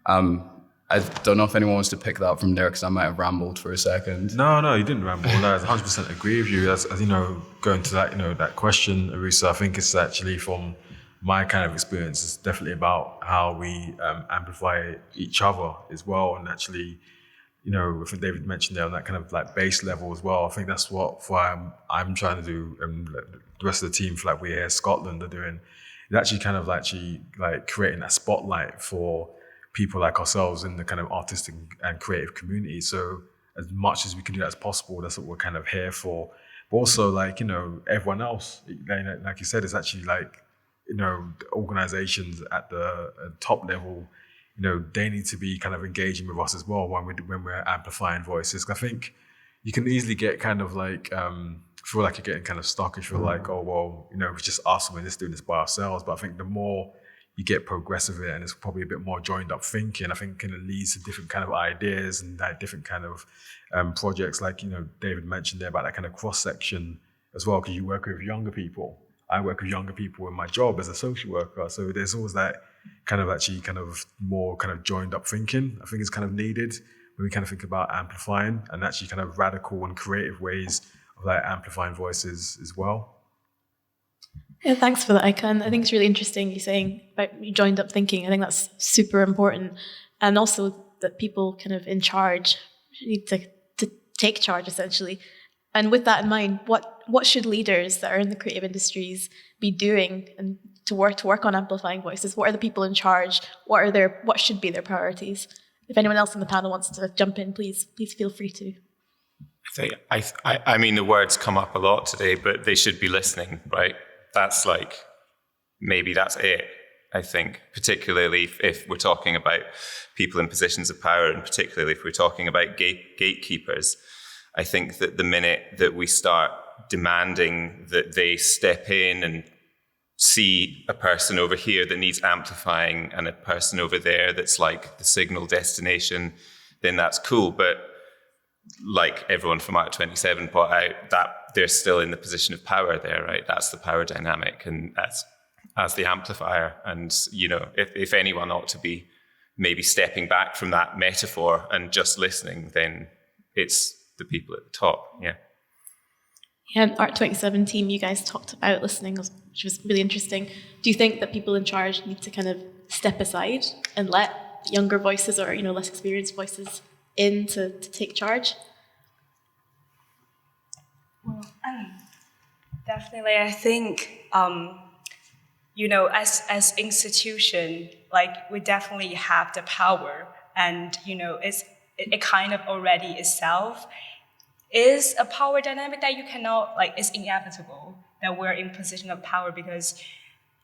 I don't know if anyone wants to pick that up from there, because I might have rambled for a second. No, you didn't ramble. No, I 100% agree with you. As going to that, that question, Arusa, I think it's actually from my kind of experience. It's definitely about how we amplify each other as well. And actually, I think David mentioned there on that kind of like base level as well. I think that's what I'm trying to do, and the rest of the team for like We Here Scotland are doing. It's actually kind of actually like creating that spotlight for people like ourselves in the kind of artistic and creative community. So as much as we can do that as possible, that's what we're kind of here for. But also like, everyone else, like you said, it's actually like, organizations at the top level, they need to be kind of engaging with us as well when we're amplifying voices. I think you can easily get kind of like, feel like you're getting kind of stuck and feel like, oh, well, it's just us and we're just doing this by ourselves. But I think the more you get progressive in it, and it's probably a bit more joined up thinking, I think can lead to different kind of ideas and like different kind of projects, like, David mentioned there about that kind of cross-section as well, because you work with younger people. I work with younger people in my job as a social worker. So there's always that kind of actually kind of more kind of joined up thinking, I think is kind of needed when we kind of think about amplifying, and actually kind of radical and creative ways of like amplifying voices as well. Yeah, thanks for that, Icon. I think it's really interesting you saying about joined up thinking. I think that's super important. And also that people kind of in charge need to take charge, essentially. And with that in mind, what should leaders that are in the creative industries be doing and to work on amplifying voices? What are the people in charge? What should be their priorities? If anyone else on the panel wants to jump in, please feel free to. I mean, the words come up a lot today, but they should be listening, right? That's like, maybe that's it, I think, particularly if we're talking about people in positions of power, and particularly if we're talking about gatekeepers. I think that the minute that we start demanding that they step in and see a person over here that needs amplifying and a person over there that's like the signal destination, then that's cool. But like everyone from Art 27 put out, that they're still in the position of power there, right? That's the power dynamic, and that's as the amplifier. And, if anyone ought to be maybe stepping back from that metaphor and just listening, then it's the people at the top, yeah. Yeah, Art 27 team, you guys talked about listening, which was really interesting. Do you think that people in charge need to kind of step aside and let younger voices or, less experienced voices in to take charge? Well, definitely, I think, as institution, like we definitely have the power, and it kind of already itself is a power dynamic that you cannot, it's inevitable that we're in position of power, because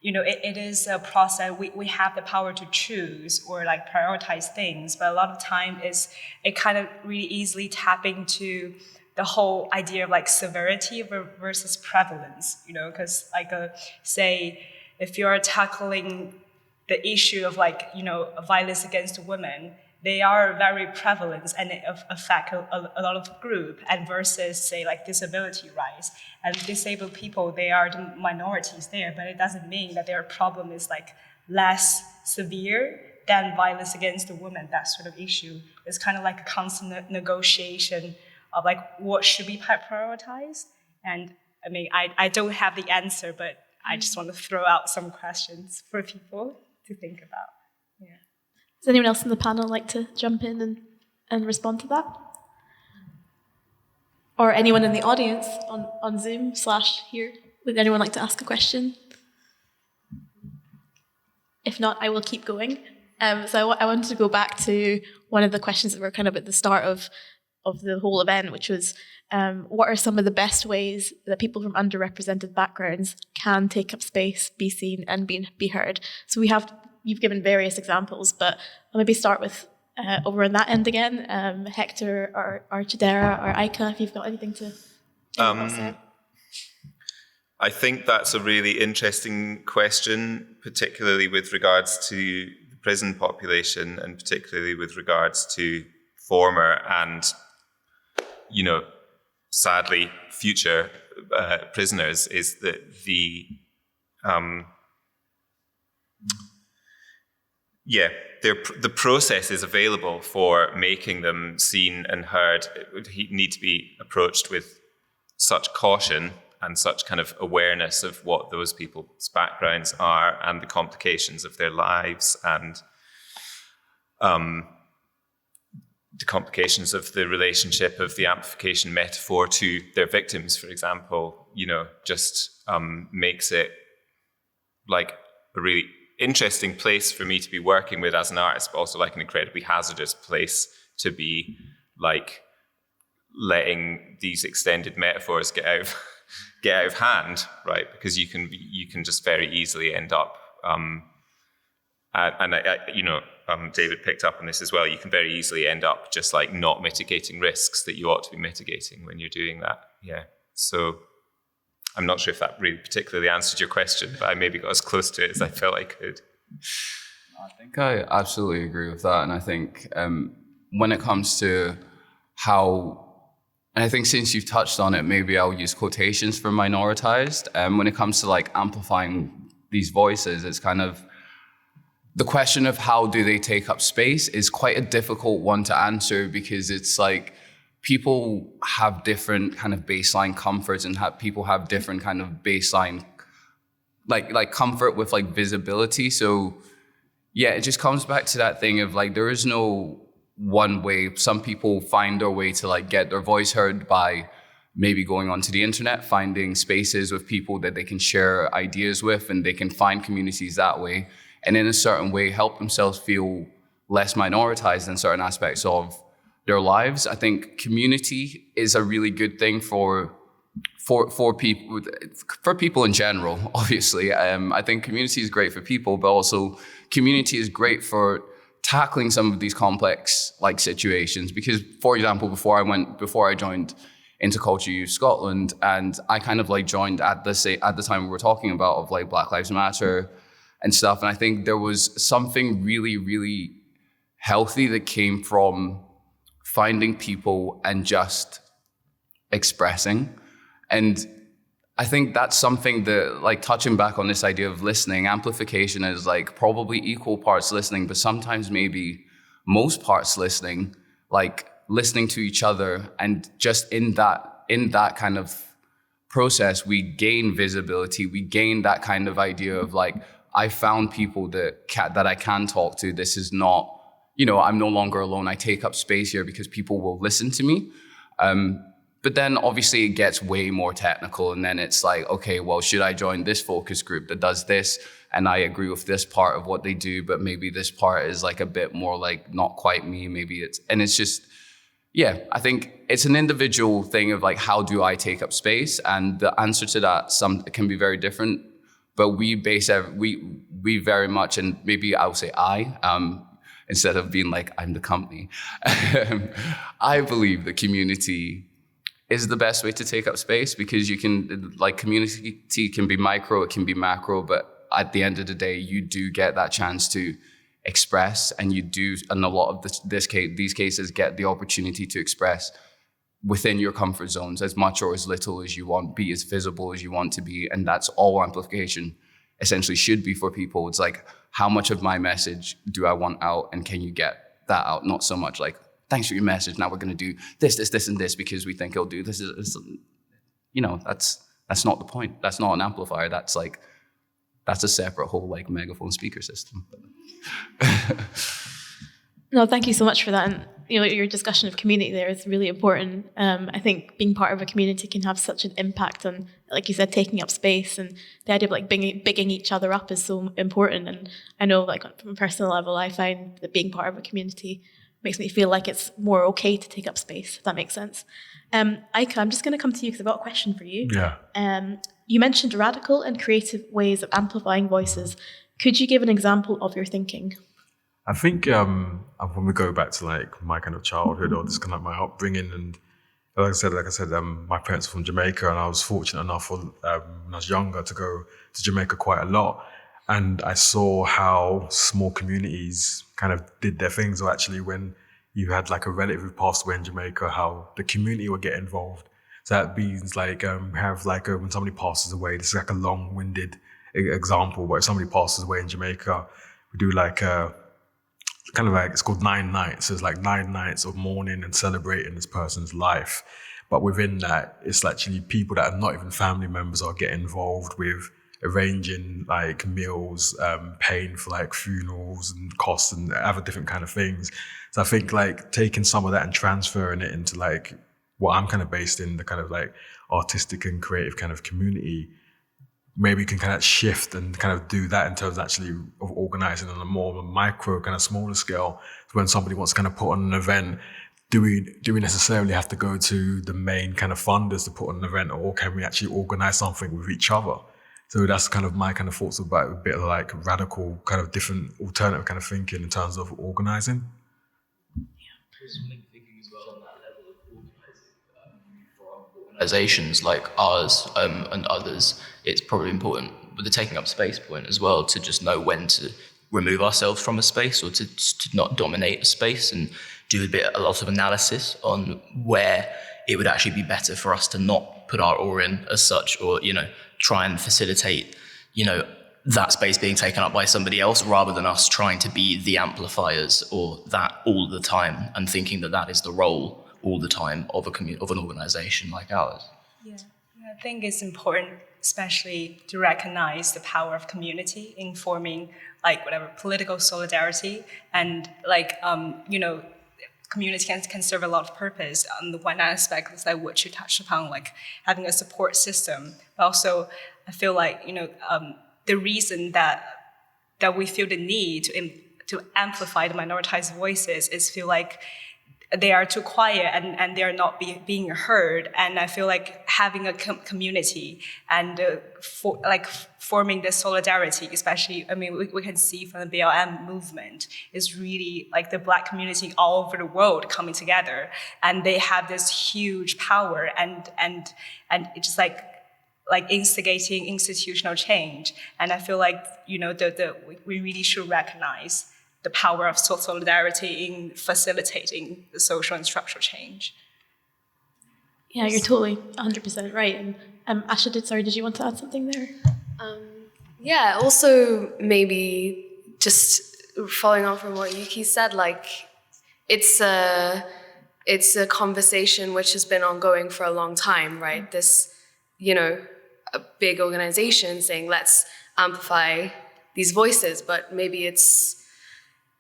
it is a process. We have the power to choose or prioritize things, but a lot of time it kind of really easily tap into the whole idea of severity versus prevalence, because say if you're tackling the issue of violence against women, they are very prevalent and it affect a lot of group, and versus say disability rights and disabled people, they are the minorities there, but it doesn't mean that their problem is less severe than violence against the women. That sort of issue is kind of like a constant negotiation of what should be prioritized. And I mean, I don't have the answer, but I just want to throw out some questions for people to think about. Yeah. Does anyone else in the panel like to jump in and respond to that? Or anyone in the audience on Zoom / here? Would anyone like to ask a question? If not, I will keep going. So I wanted to go back to one of the questions that were kind of at the start of the whole event, which was what are some of the best ways that people from underrepresented backgrounds can take up space, be seen, and be heard. So you've given various examples, but I'll maybe start with over on that end again, Hector or Chidera or Aika, if you've got anything to say. I think that's a really interesting question, particularly with regards to the prison population and particularly with regards to former and, sadly, future prisoners, is that the process is available for making them seen and heard. It would need to be approached with such caution and such kind of awareness of what those people's backgrounds are and the complications of their lives and the complications of the relationship of the amplification metaphor to their victims, for example, just makes it like a really interesting place for me to be working with as an artist, but also like an incredibly hazardous place to be like letting these extended metaphors get out of hand, right? Because you can just very easily end up, David picked up on this as well. You can very easily end up just like not mitigating risks that you ought to be mitigating when you're doing that. Yeah. So I'm not sure if that really particularly answered your question, but I maybe got as close to it as I felt I could. I think I absolutely agree with that. And I think when it comes to how, and I think since you've touched on it, maybe I'll use quotations for minoritized. When it comes to like amplifying these voices, it's kind of, the question of how do they take up space is quite a difficult one to answer, because it's like people have different kind of baseline comforts and people have different kind of baseline like comfort with like visibility. So yeah, it just comes back to that thing of like there is no one way. Some people find their way to like get their voice heard by maybe going onto the internet, finding spaces with people that they can share ideas with, and they can find communities that way, and in a certain way help themselves feel less minoritized in certain aspects of their lives. I think community is a really good thing for people in general, obviously. I think community is great for people, but also community is great for tackling some of these complex like situations. Because, for example, before I joined Intercultural Youth Scotland, and I kind of like joined at the time we were talking about of like Black Lives Matter and stuff. And I think there was something really, really healthy that came from finding people and just expressing. And I think that's something that, like, touching back on this idea of listening, amplification is like probably equal parts listening, but sometimes maybe most parts listening, like listening to each other. And just in that kind of process, we gain visibility, we gain that kind of idea of like, I found people that I can talk to. This is not, I'm no longer alone. I take up space here because people will listen to me. But then obviously it gets way more technical, and then it's like, okay, well, should I join this focus group that does this? And I agree with this part of what they do, but maybe this part is like a bit more like not quite me. It's just, yeah, I think it's an individual thing of like, how do I take up space? And the answer to that can be very different. But we very much, and maybe I'll say instead of being like, I'm the company, I believe the community is the best way to take up space, because you can, like, community can be micro, it can be macro, but at the end of the day, you do get that chance to express, and you do, in a lot of these cases, get the opportunity to express within your comfort zones as much or as little as you want, be as visible as you want to be. And that's all amplification essentially should be for people. It's like, how much of my message do I want out, and can you get that out? Not so much like, thanks for your message, now we're going to do this, and this because we think it'll do this. That's not the point. That's not an amplifier. That's a separate whole like megaphone speaker system. No, thank you so much for that. And your discussion of community there is really important. I think being part of a community can have such an impact on, like you said, taking up space, and the idea of like bigging each other up is so important. And I know, like, from a personal level, I find that being part of a community makes me feel like it's more okay to take up space, if that makes sense. Aika, I'm just going to come to you because I've got a question for you. Yeah. You mentioned radical and creative ways of amplifying voices. Could you give an example of your thinking? I think when we go back to like my kind of childhood or just kind of my upbringing, and like I said, my parents are from Jamaica, and I was fortunate enough when I was younger to go to Jamaica quite a lot, and I saw how small communities kind of did their things. Or actually, when you had like a relative who passed away in Jamaica, how the community would get involved. So that means like when somebody passes away, this is like a long-winded example, but if somebody passes away in Jamaica, we do like kind of like, it's called 9 nights. So it's like 9 nights of mourning and celebrating this person's life. But within that, it's actually people that are not even family members are getting involved with arranging like meals, paying for like funerals and costs and other different kind of things. So I think like taking some of that and transferring it into like what I'm kind of based in, the kind of like artistic and creative kind of community, maybe you can kind of shift and kind of do that in terms actually of organizing on a more micro, kind of smaller scale. So when somebody wants to kind of put on an event, do we necessarily have to go to the main kind of funders to put on an event, or can we actually organize something with each other? So that's kind of my kind of thoughts about a bit of like radical kind of different alternative kind of thinking in terms of organizing. Organizations like ours and others, it's probably important with the taking up space point as well to just know when to remove ourselves from a space or to not dominate a space, and do a lot of analysis on where it would actually be better for us to not put our oar in as such, or try and facilitate that space being taken up by somebody else, rather than us trying to be the amplifiers or that all the time and thinking that is the role all the time of an organization like ours. Yeah, I think it's important, especially to recognize the power of community in forming like whatever political solidarity, and like community can serve a lot of purpose. On the one aspect is like what you touched upon, like having a support system, but also I feel like the reason that we feel the need to amplify the minoritized voices is feel like they are too quiet and they are not being heard. And I feel like having a community and forming this solidarity, especially, we can see from the BLM movement, is really like the Black community all over the world coming together, and they have this huge power and it's just like instigating institutional change. And I feel like we really should recognize the power of solidarity in facilitating the social and structural change. Yeah, you're totally 100% right. And Asha, did you want to add something there? Yeah, also maybe just following on from what Yuki said, like it's a conversation which has been ongoing for a long time, right? This, a big organization saying, let's amplify these voices, but maybe it's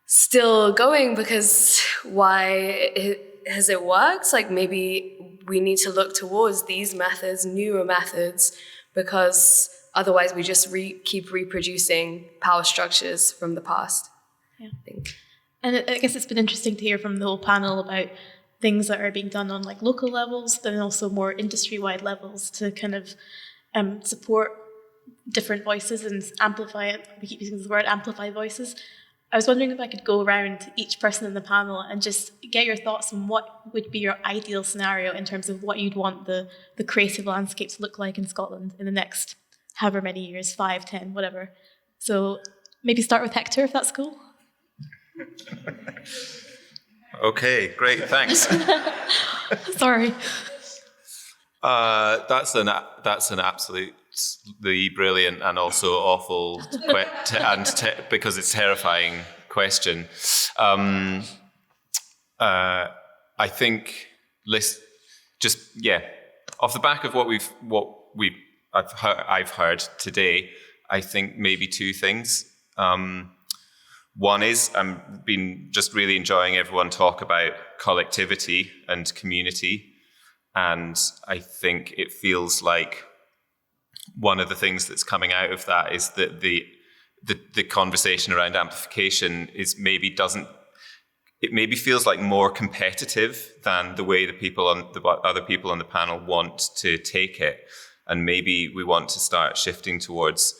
still going because why has it worked? Like maybe we need to look towards these methods, newer methods, because otherwise we just keep reproducing power structures from the past. Yeah. I think. And I guess it's been interesting to hear from the whole panel about things that are being done on like local levels, then also more industry-wide levels to kind of support different voices and amplify it. We keep using the word amplify voices. I was wondering if I could go around to each person in the panel and just get your thoughts on what would be your ideal scenario in terms of what you'd want the creative landscape to look like in Scotland in the next however many years, 5, 10, whatever. So maybe start with Hector, if that's cool. Okay, great, thanks. Sorry. That's an absolutely brilliant and also awful because it's terrifying question. I think off the back of I've heard today, I think maybe two things. One is I've been just really enjoying everyone talk about collectivity and community. And I think it feels like one of the things that's coming out of that is that the conversation around amplification is maybe it maybe feels like more competitive than the way the other people on the panel want to take it. And maybe we want to start shifting towards,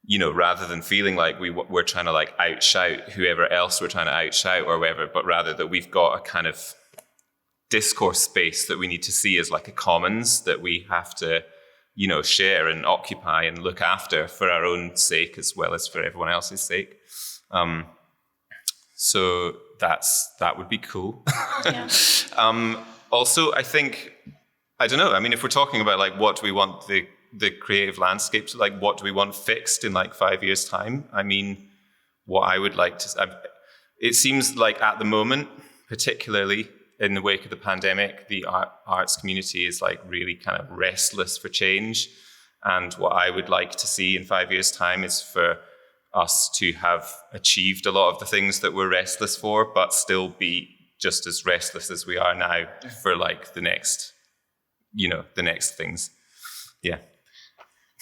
rather than feeling like we're trying to like outshout whoever else we're trying to outshout or whatever, but rather that we've got a kind of discourse space that we need to see as like a commons that we have to, share and occupy and look after for our own sake as well as for everyone else's sake. So that would be cool. Yeah. Also, I think, I don't know, I mean, if we're talking about like what do we want the creative landscape to, like what do we want fixed in like 5 years' time? I mean, what I would like to, it seems like at the moment, particularly in the wake of the pandemic, the arts community is like really kind of restless for change. And what I would like to see in 5 years' time is for us to have achieved a lot of the things that we're restless for, but still be just as restless as we are now for like the next things. Yeah.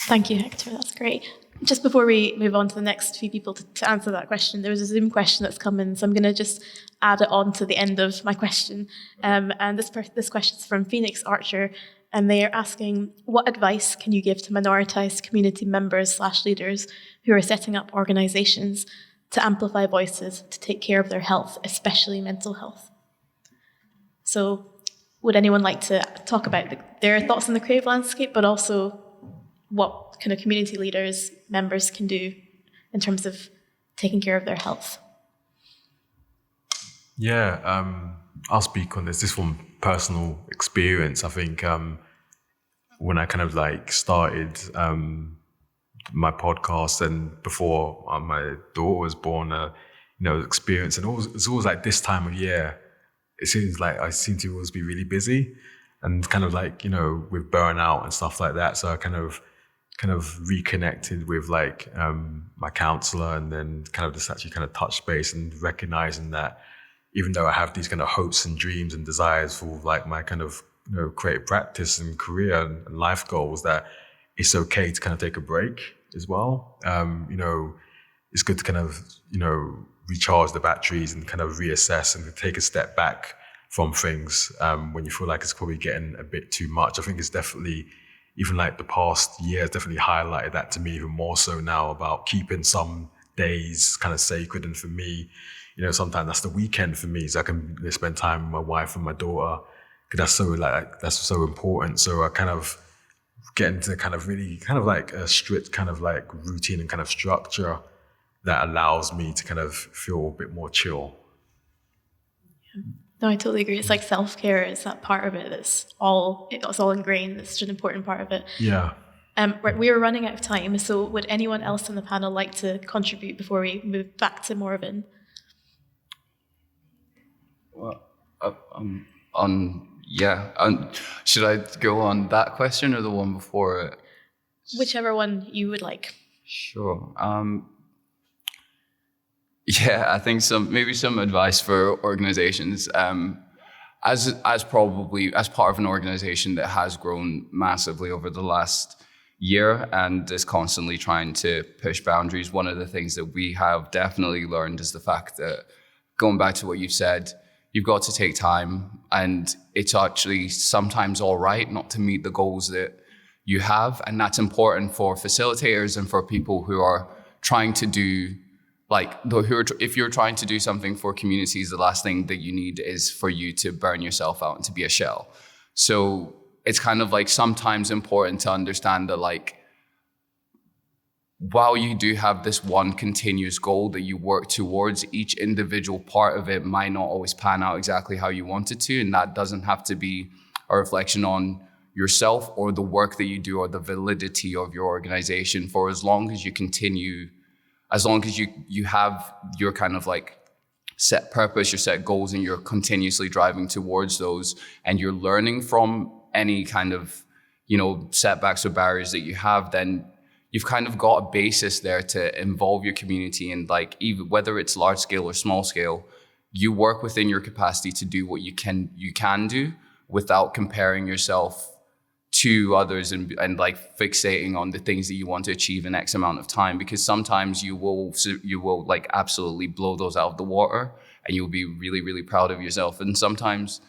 Thank you, Hector. That's great. Just before we move on to the next few people to answer that question, there was a Zoom question that's come in, so I'm going to just add it on to the end of my question. And this question is from Phoenix Archer, and they are asking, what advice can you give to minoritized community members / leaders who are setting up organizations to amplify voices, to take care of their health, especially mental health? So would anyone like to talk about their thoughts on the creative landscape, but also what kind of community leaders, members can do in terms of taking care of their health? Yeah, I'll speak on this. This from personal experience. I think when I kind of like started my podcast and before my daughter was born, experience, and it's always like this time of year, it seems like I seem to always be really busy and kind of like, with burnout and stuff like that. So I kind of reconnected with like my counselor, and then kind of just actually kind of touched base and recognizing that even though I have these kind of hopes and dreams and desires for like my kind of creative practice and career and life goals, that it's okay to kind of take a break as well. It's good to kind of recharge the batteries and kind of reassess and take a step back from things when you feel like it's probably getting a bit too much. I think it's definitely, even like the past year has definitely highlighted that to me even more so now, about keeping some days kind of sacred. And for me, sometimes that's the weekend for me, so I can spend time with my wife and my daughter, because that's so important. So I kind of get into kind of really kind of like a strict kind of like routine and kind of structure that allows me to kind of feel a bit more chill. Yeah. No, I totally agree. It's like self-care is that part of it it's all ingrained. It's such an important part of it. Yeah. We are running out of time, so would anyone else on the panel like to contribute before we move back to Morven? Well, should I go on that question or the one before it? Whichever one you would like. Sure. I think some advice for organizations. As part of an organization that has grown massively over the last year and is constantly trying to push boundaries, one of the things that we have definitely learned is the fact that, going back to what you said, you've got to take time, and it's actually sometimes all right not to meet the goals that you have. And that's important for facilitators and for people who are trying to do, if you're trying to do something for communities, the last thing that you need is for you to burn yourself out and to be a shell. So it's kind of like sometimes important to understand that, like, while you do have this one continuous goal that you work towards, each individual part of it might not always pan out exactly how you want it to. And that doesn't have to be a reflection on yourself or the work that you do or the validity of your organization. For as long as you continue, as long as you have your kind of like set purpose, your set goals, and you're continuously driving towards those, and you're learning from any kind of, setbacks or barriers that you have, then you've kind of got a basis there to involve your community. And like, even whether it's large scale or small scale, you work within your capacity to do what you can do without comparing yourself to others and like fixating on the things that you want to achieve in X amount of time, because sometimes you will like absolutely blow those out of the water and you'll be really, really proud of yourself. And sometimes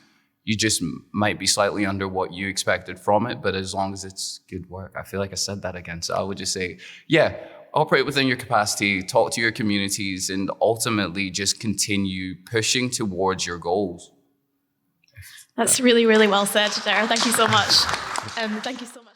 you just might be slightly under what you expected from it, but as long as it's good work, I feel like I said that again. So I would just say, yeah, operate within your capacity, talk to your communities, and ultimately just continue pushing towards your goals. That's really, really well said, Chidera. Thank you so much. Thank you so much.